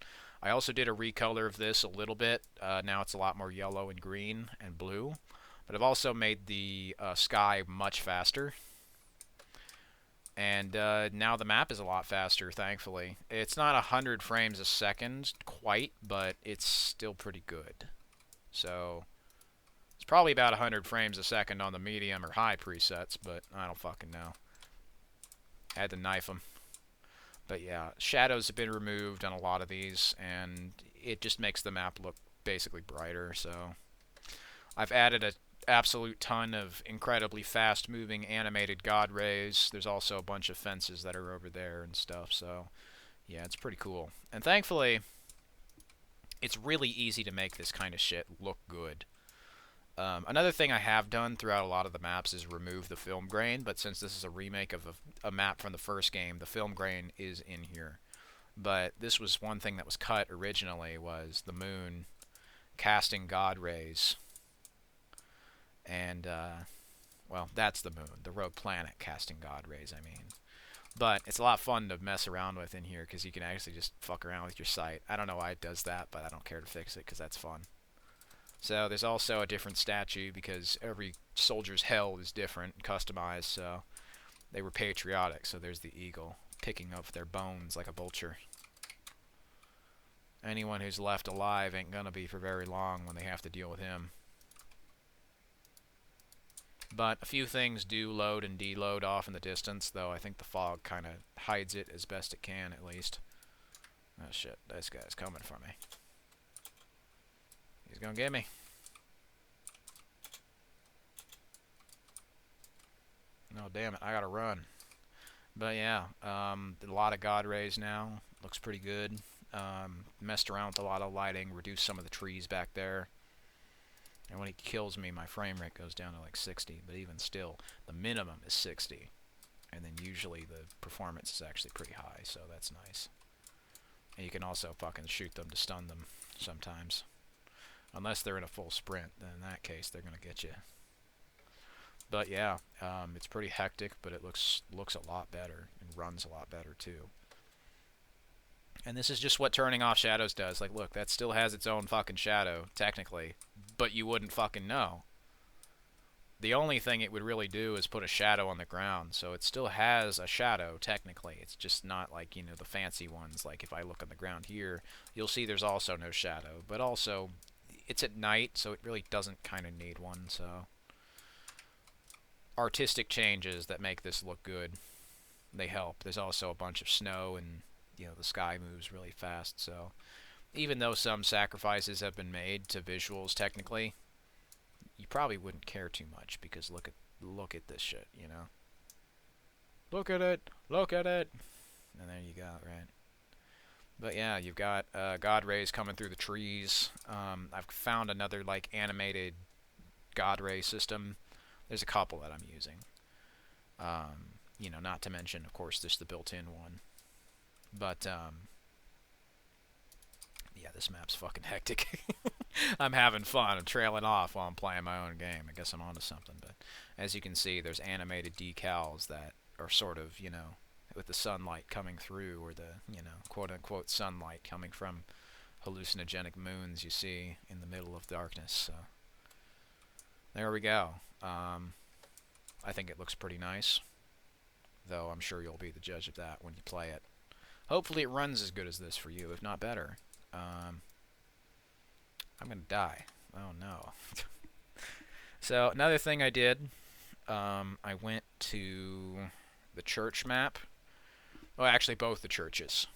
I also did a recolor of this a little bit. Now it's a lot more yellow and green and blue. But I've also made the sky much faster. And now the map is a lot faster, thankfully. It's not 100 frames a second quite, but it's still pretty good. So it's probably about 100 frames a second on the medium or high presets, but I don't fucking know. Had to knife them. But yeah, shadows have been removed on a lot of these, and it just makes the map look basically brighter. So I've added an absolute ton of incredibly fast-moving animated god rays. There's also a bunch of fences that are over there and stuff. So yeah, it's pretty cool. And thankfully, it's really easy to make this kind of shit look good. Another thing I have done throughout a lot of the maps is remove the film grain, but since this is a remake of a map from the first game, the film grain is in here. But this was one thing that was cut originally, was the moon casting god rays. And, well, that's the moon, the rogue planet casting god rays, I mean. But it's a lot of fun to mess around with in here, because you can actually just fuck around with your sight. I don't know why it does that, but I don't care to fix it, because that's fun. So there's also a different statue, because every soldier's hell is different and customized, so they were patriotic. So there's the eagle picking up their bones like a vulture. Anyone who's left alive ain't gonna be for very long when they have to deal with him. But a few things do load and deload off in the distance, though I think the fog kind of hides it as best it can, at least. Oh shit, this guy's coming for me. He's gonna get me. No, damn it, I gotta run. But yeah, a lot of god rays now. Looks pretty good. Messed around with a lot of lighting, reduced some of the trees back there. And when he kills me, my frame rate goes down to like 60, but even still, the minimum is 60. And then usually the performance is actually pretty high, so that's nice. And you can also fucking shoot them to stun them sometimes. Unless they're in a full sprint, then in that case, they're gonna get you. But yeah, it's pretty hectic, but it looks a lot better, and runs a lot better too. And this is just what turning off shadows does. Like, look, that still has its own fucking shadow, technically, but you wouldn't fucking know. The only thing it would really do is put a shadow on the ground, so it still has a shadow, technically. It's just not like, you know, the fancy ones. Like, if I look on the ground here, you'll see there's also no shadow. But also, it's at night, so it really doesn't kind of need one, so... Artistic changes that make this look good, they help. There's also a bunch of snow, and, you know, the sky moves really fast, so... Even though some sacrifices have been made to visuals, technically, you probably wouldn't care too much, because look at this shit, you know? Look at it! Look at it! And there you go, right? But yeah, you've got god rays coming through the trees. I've found another, like, animated god ray system. There's a couple that I'm using. You know, not to mention, of course, just the built-in one. But, yeah, this map's fucking hectic. I'm having fun. I'm trailing off while I'm playing my own game. I guess I'm onto something. But as you can see, there's animated decals that are sort of, you know, with the sunlight coming through, or the, you know, quote-unquote sunlight coming from hallucinogenic moons you see in the middle of darkness. So there we go. I think it looks pretty nice, though I'm sure you'll be the judge of that when you play it. Hopefully it runs as good as this for you, if not better. I'm gonna die. Oh no. So another thing I did, I went to the church map. Well, actually both the churches.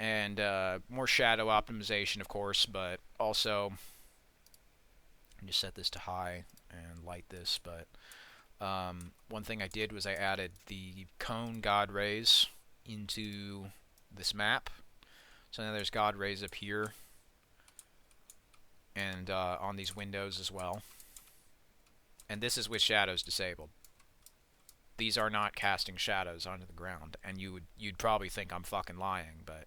and more shadow optimization, of course, but also just set this to high and light this. But one thing I did was I added the cone God rays into this map. So now there's God rays up here and on these windows as well. And this is with shadows disabled. These are not casting shadows onto the ground, and you'd probably think I'm fucking lying, but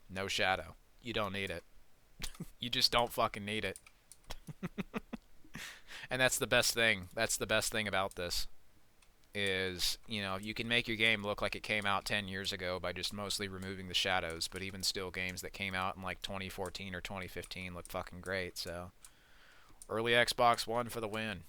no shadow. You don't need it. You just don't fucking need it. And that's the best thing. That's the best thing about this. Is, you know, you can make your game look like it came out 10 years ago by just mostly removing the shadows, but even still games that came out in like 2014 or 2015 look fucking great, so early Xbox One for the win.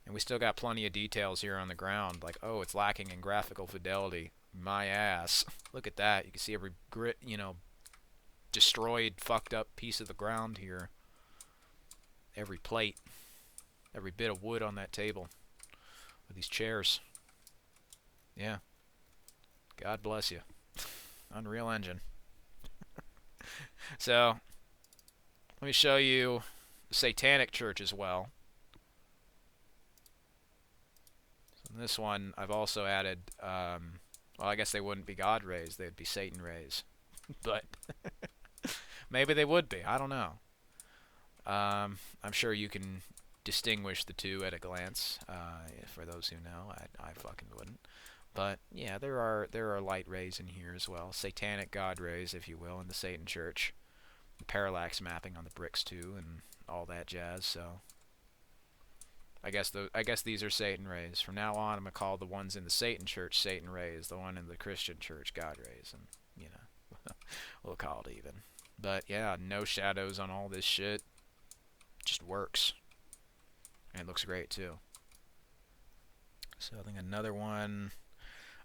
And we still got plenty of details here on the ground, like, oh, it's lacking in graphical fidelity. My ass. Look at that. You can see every grit, you know, destroyed, fucked up piece of the ground here. Every plate. Every bit of wood on that table. With these chairs. Yeah. God bless you. Unreal Engine. So, let me show you the Satanic Church as well. So in this one, I've also added, well, I guess they wouldn't be God rays, they'd be Satan rays. But, maybe they would be, I don't know. I'm sure you can distinguish the two at a glance. For those who know, I fucking wouldn't. But yeah, there are light rays in here as well, satanic God rays, if you will, in the Satan Church. The parallax mapping on the bricks too, and all that jazz. So I guess these are Satan rays. From now on, I'm gonna call the ones in the Satan Church Satan rays, the one in the Christian Church God rays, and you know, we'll call it even. But yeah, no shadows on all this shit. Just works. And it looks great too. So I think another one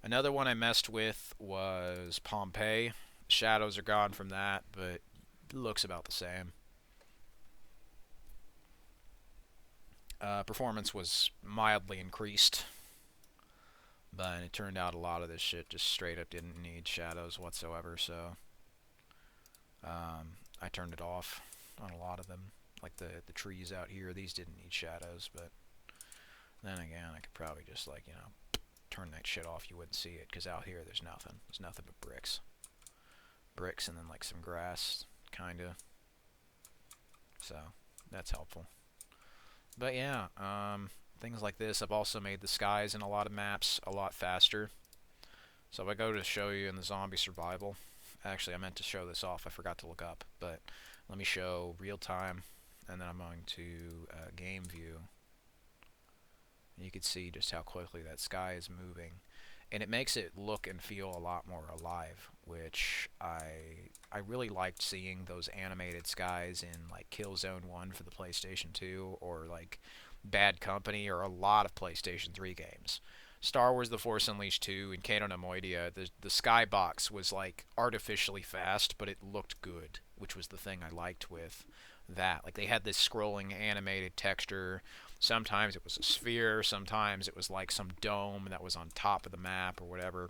I messed with was Pompeii. Shadows are gone from that, but it looks about the same. Performance was mildly increased, but it turned out a lot of this shit just straight up didn't need shadows whatsoever, so I turned it off on a lot of them. Like the trees out here, these didn't need shadows, but then again, I could probably just, like, you know, turn that shit off. You wouldn't see it, because out here there's nothing. There's nothing but bricks. Bricks and then like some grass, kinda. So, that's helpful. But yeah, things like this. I've also made the skies in a lot of maps a lot faster. So if I go to show you in the zombie survival, actually I meant to show this off, I forgot to look up, but let me show real time, and then I'm going to game view. You can see just how quickly that sky is moving, and it makes it look and feel a lot more alive, which I really liked seeing those animated skies in like Killzone 1 for the PlayStation 2, or like Bad Company, or a lot of PlayStation 3 games. Star Wars The Force Unleashed 2 and Cato Nemoidia, the skybox was like artificially fast, but it looked good, which was the thing I liked with that. Like, they had this scrolling animated texture. Sometimes it was a sphere, sometimes it was like some dome that was on top of the map or whatever,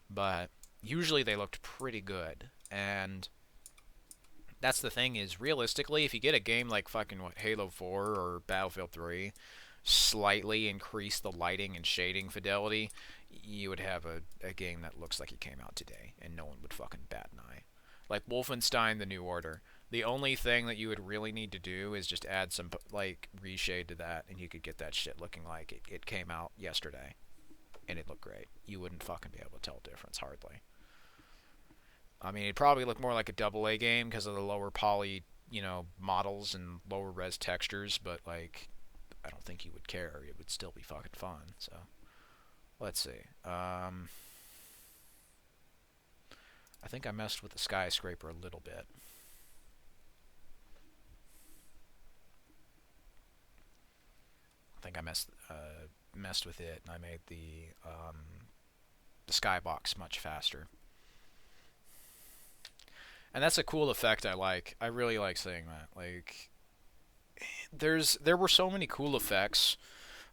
but usually they looked pretty good. And that's the thing, is realistically, if you get a game like fucking what, Halo 4 or Battlefield 3, slightly increase the lighting and shading fidelity, you would have a game that looks like it came out today, and no one would fucking bat an eye. Like Wolfenstein The New Order. The only thing that you would really need to do is just add some, like, reshade to that, and you could get that shit looking like it came out yesterday. And it looked great. You wouldn't fucking be able to tell the difference, hardly. I mean, it'd probably look more like a AA game because of the lower poly, you know, models and lower res textures, but, like, I don't think you would care. It would still be fucking fun, so. Let's see. I think I messed with the skyscraper a little bit. I think I messed with it, and I made the skybox much faster. And that's a cool effect I like. I really like seeing that. Like, there were so many cool effects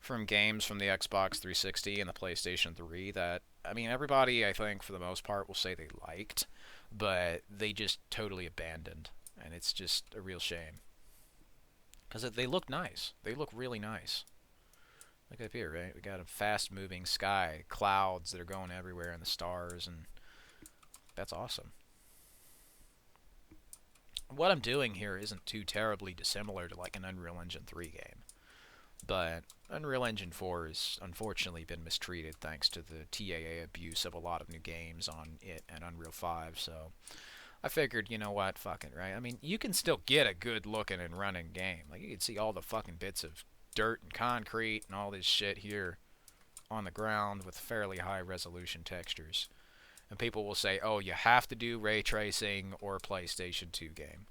from games from the Xbox 360 and the PlayStation 3 that, I mean, everybody, I think, for the most part, will say they liked, but they just totally abandoned. And it's just a real shame. Because they look nice. They look really nice. Look up here, right? We got a fast-moving sky, clouds that are going everywhere, and the stars, and that's awesome. What I'm doing here isn't too terribly dissimilar to like an Unreal Engine 3 game. But Unreal Engine 4 has unfortunately been mistreated thanks to the TAA abuse of a lot of new games on it and Unreal 5, so I figured, you know what, fuck it, right? I mean, you can still get a good looking and running game. Like, you can see all the fucking bits of dirt and concrete and all this shit here on the ground with fairly high resolution textures. And people will say, oh, you have to do ray tracing or a PlayStation 2 game.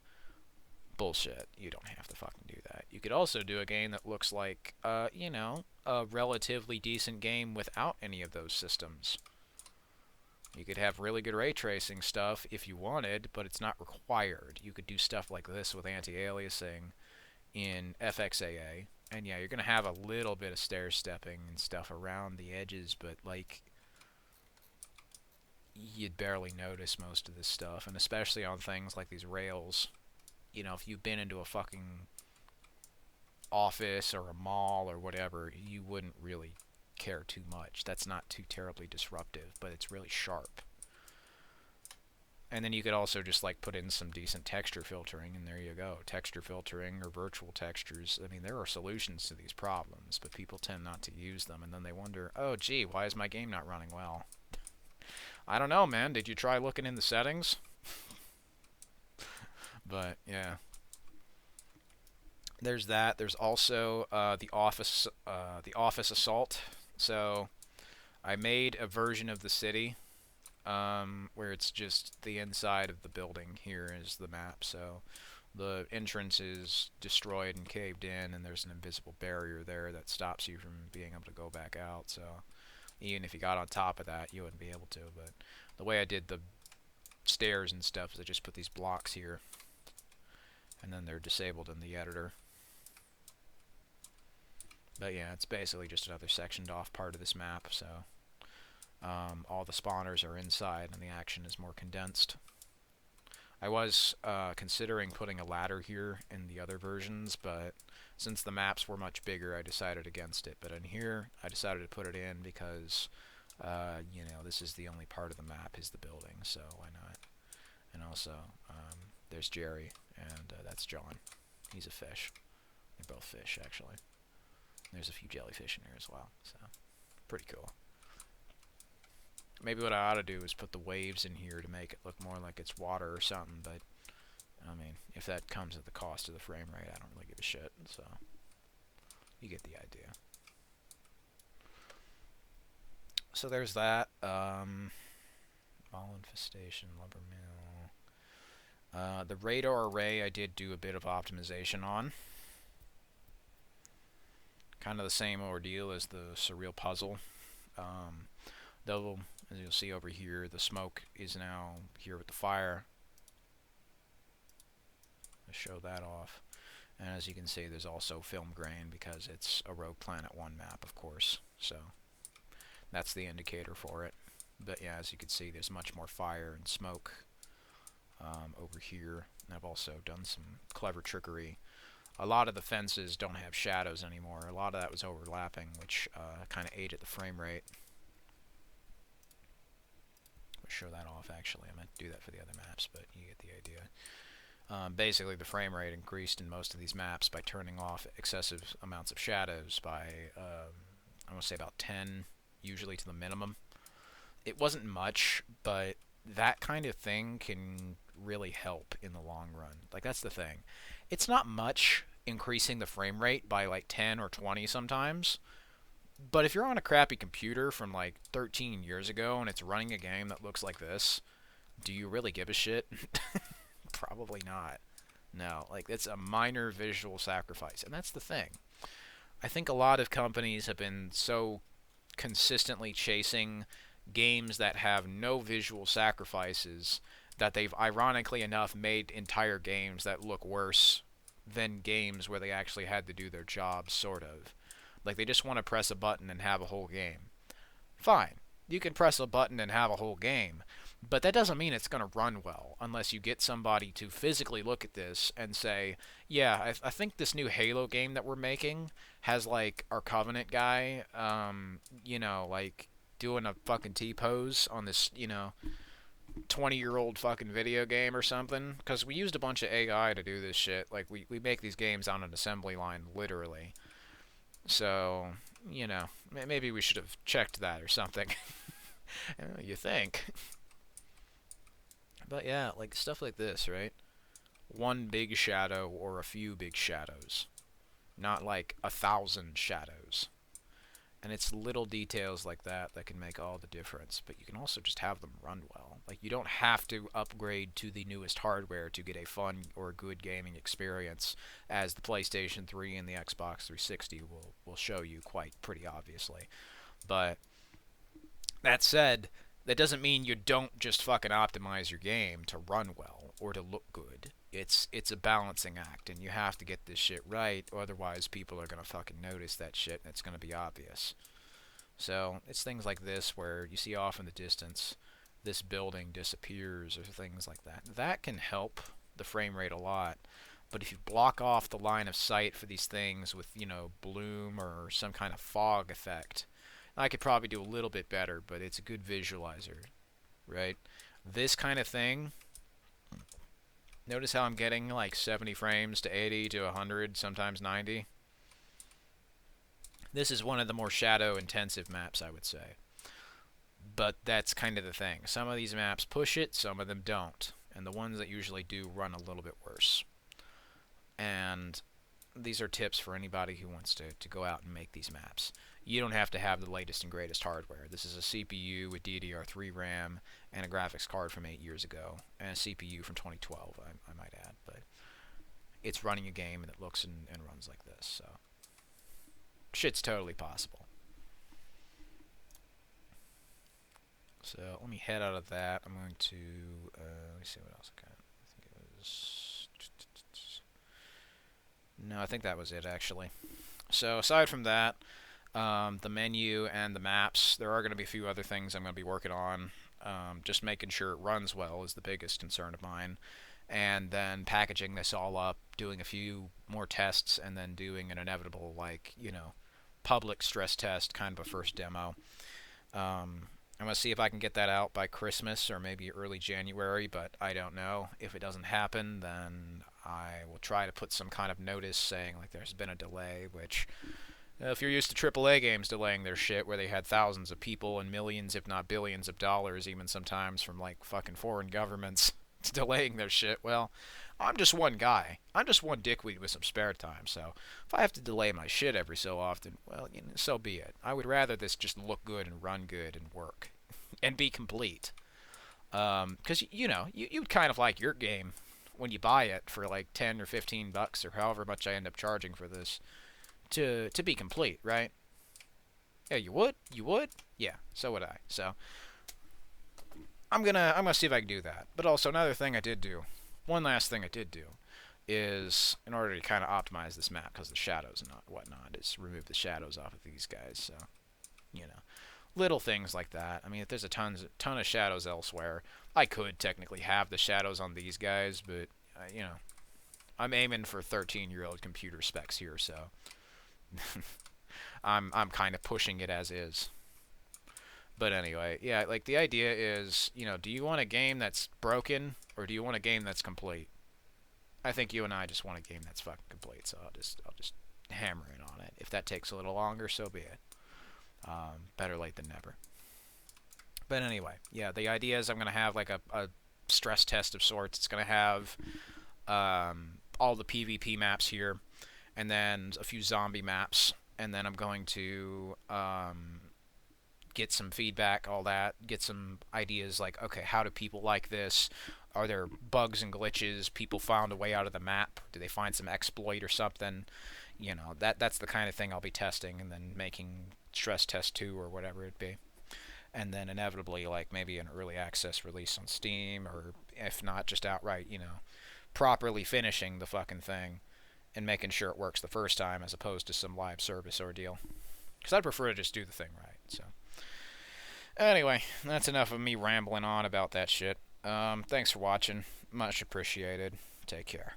Bullshit. You don't have to fucking do that. You could also do a game that looks like, you know, a relatively decent game without any of those systems. You could have really good ray tracing stuff if you wanted, but it's not required. You could do stuff like this with anti-aliasing in FXAA. And yeah, you're going to have a little bit of stair-stepping and stuff around the edges, but like, you'd barely notice most of this stuff. And especially on things like these rails. You know, if you've been into a fucking office or a mall or whatever, you wouldn't really care too much. That's not too terribly disruptive, but it's really sharp. And then you could also just like put in some decent texture filtering, and there you go. Texture filtering or virtual textures. I mean, there are solutions to these problems, but people tend not to use them, and then they wonder, oh gee, why is my game not running well? I don't know, man. Did you try looking in the settings? But yeah, there's that. There's also the office assault. So I made a version of the city where it's just the inside of the building. Here is the map. So the entrance is destroyed and caved in, and there's an invisible barrier there that stops you from being able to go back out. So even if you got on top of that, you wouldn't be able to. But the way I did the stairs and stuff is I just put these blocks here, and then they're disabled in the editor. But yeah, it's basically just another sectioned off part of this map, so all the spawners are inside and the action is more condensed. I was considering putting a ladder here in the other versions, but since the maps were much bigger, I decided against it. But in here, I decided to put it in because, you know, this is the only part of the map is the building, so why not? And also, there's Jerry, and that's John. He's a fish. They're both fish, actually. There's a few jellyfish in here as well, so pretty cool. Maybe what I ought to do is put the waves in here to make it look more like it's water or something, but, I mean, if that comes at the cost of the frame rate, I don't really give a shit, so you get the idea. So there's that. Ball infestation, lumber mill. The radar array I did do a bit of optimization on. Kind of the same ordeal as the surreal puzzle. Though, as you'll see over here, the smoke is now here with the fire. I'll show that off. And as you can see, there's also film grain because it's a Rogue Planet 1 map, of course. So that's the indicator for it. But yeah, as you can see, there's much more fire and smoke over here. And I've also done some clever trickery. A lot of the fences don't have shadows anymore. A lot of that was overlapping, which kind of aided the frame rate. I'll show that off, actually. I meant to do that for the other maps, but you get the idea. Basically, the frame rate increased in most of these maps by turning off excessive amounts of shadows by, I want to say about 10, usually to the minimum. It wasn't much, but that kind of thing can really help in the long run. Like, that's the thing. It's not much increasing the frame rate by like 10 or 20 sometimes, but if you're on a crappy computer from like 13 years ago and it's running a game that looks like this, do you really give a shit? Probably not. No, like, it's a minor visual sacrifice, and that's the thing. I think a lot of companies have been so consistently chasing games that have no visual sacrifices that they've, ironically enough, made entire games that look worse than games where they actually had to do their job, sort of. Like, they just want to press a button and have a whole game. Fine. You can press a button and have a whole game, but that doesn't mean it's going to run well unless you get somebody to physically look at this and say, yeah, I think this new Halo game that we're making has, like, our Covenant guy, like, doing a fucking T-pose on this, 20-year-old fucking video game or something. Because we used a bunch of AI to do this shit. Like, we make these games on an assembly line, literally. So, maybe we should have checked that or something. You think. But yeah, like stuff like this, right? One big shadow or a few big shadows. Not like 1,000 shadows. And it's little details like that that can make all the difference. But you can also just have them run well. Like, you don't have to upgrade to the newest hardware to get a fun or good gaming experience, as the PlayStation 3 and the Xbox 360 will show you quite pretty obviously. But that said, that doesn't mean you don't just fucking optimize your game to run well or to look good. It's a balancing act, and you have to get this shit right, or otherwise people are gonna fucking notice that shit, and it's gonna be obvious. So it's things like this where you see off in the distance, this building disappears or things like that. That can help the frame rate a lot. But if you block off the line of sight for these things with, bloom or some kind of fog effect, I could probably do a little bit better, but it's a good visualizer, right? This kind of thing, notice how I'm getting like 70 frames to 80 to 100, sometimes 90? This is one of the more shadow-intensive maps, I would say. But that's kind of the thing. Some of these maps push it, some of them don't. And the ones that usually do run a little bit worse. And these are tips for anybody who wants to go out and make these maps. You don't have to have the latest and greatest hardware. This is a CPU with DDR3 RAM and a graphics card from 8 years ago, and a CPU from 2012, I might add. But it's running a game, and it looks and runs like this, so shit's totally possible. So let me head out of that. I'm going to, let me see what else I got. I think it was, no, I think that was it, actually. So aside from that, the menu and the maps, there are going to be a few other things I'm going to be working on. Just making sure it runs well is the biggest concern of mine. And then packaging this all up, doing a few more tests, and then doing an inevitable, public stress test, kind of a first demo. I'm going to see if I can get that out by Christmas or maybe early January, but I don't know. If it doesn't happen, then I will try to put some kind of notice saying, there's been a delay, which, if you're used to AAA games delaying their shit, where they had thousands of people and millions, if not billions of dollars, even sometimes from, fucking foreign governments delaying their shit, well, I'm just one guy. I'm just one dickweed with some spare time, so if I have to delay my shit every so often, well, so be it. I would rather this just look good and run good and work and be complete. Because, you'd kind of like your game when you buy it for 10 or 15 bucks or however much I end up charging for this to be complete, right? Yeah, you would? You would? Yeah, so would I. So I'm gonna see if I can do that. But also another thing I did do, one last thing I did do, is in order to kind of optimize this map, because the shadows and whatnot, is remove the shadows off of these guys. So, little things like that. I mean, if there's a ton of shadows elsewhere, I could technically have the shadows on these guys, but I'm aiming for 13-year-old computer specs here, so I'm kind of pushing it as is. But anyway, yeah, the idea is, do you want a game that's broken, or do you want a game that's complete? I think you and I just want a game that's fucking complete, so I'll just hammer in on it. If that takes a little longer, so be it. Better late than never. But anyway, yeah, the idea is I'm going to have a stress test of sorts. It's going to have all the PvP maps here, and then a few zombie maps, and then I'm going to get some feedback, all that, get some ideas okay, how do people like this? Are there bugs and glitches? People found a way out of the map? Do they find some exploit or something? That's the kind of thing I'll be testing, and then making stress test 2 or whatever it be. And then inevitably, maybe an early access release on Steam, or if not, just outright, properly finishing the fucking thing and making sure it works the first time as opposed to some live service ordeal. Because I'd prefer to just do the thing right. So anyway, that's enough of me rambling on about that shit. Thanks for watching. Much appreciated. Take care.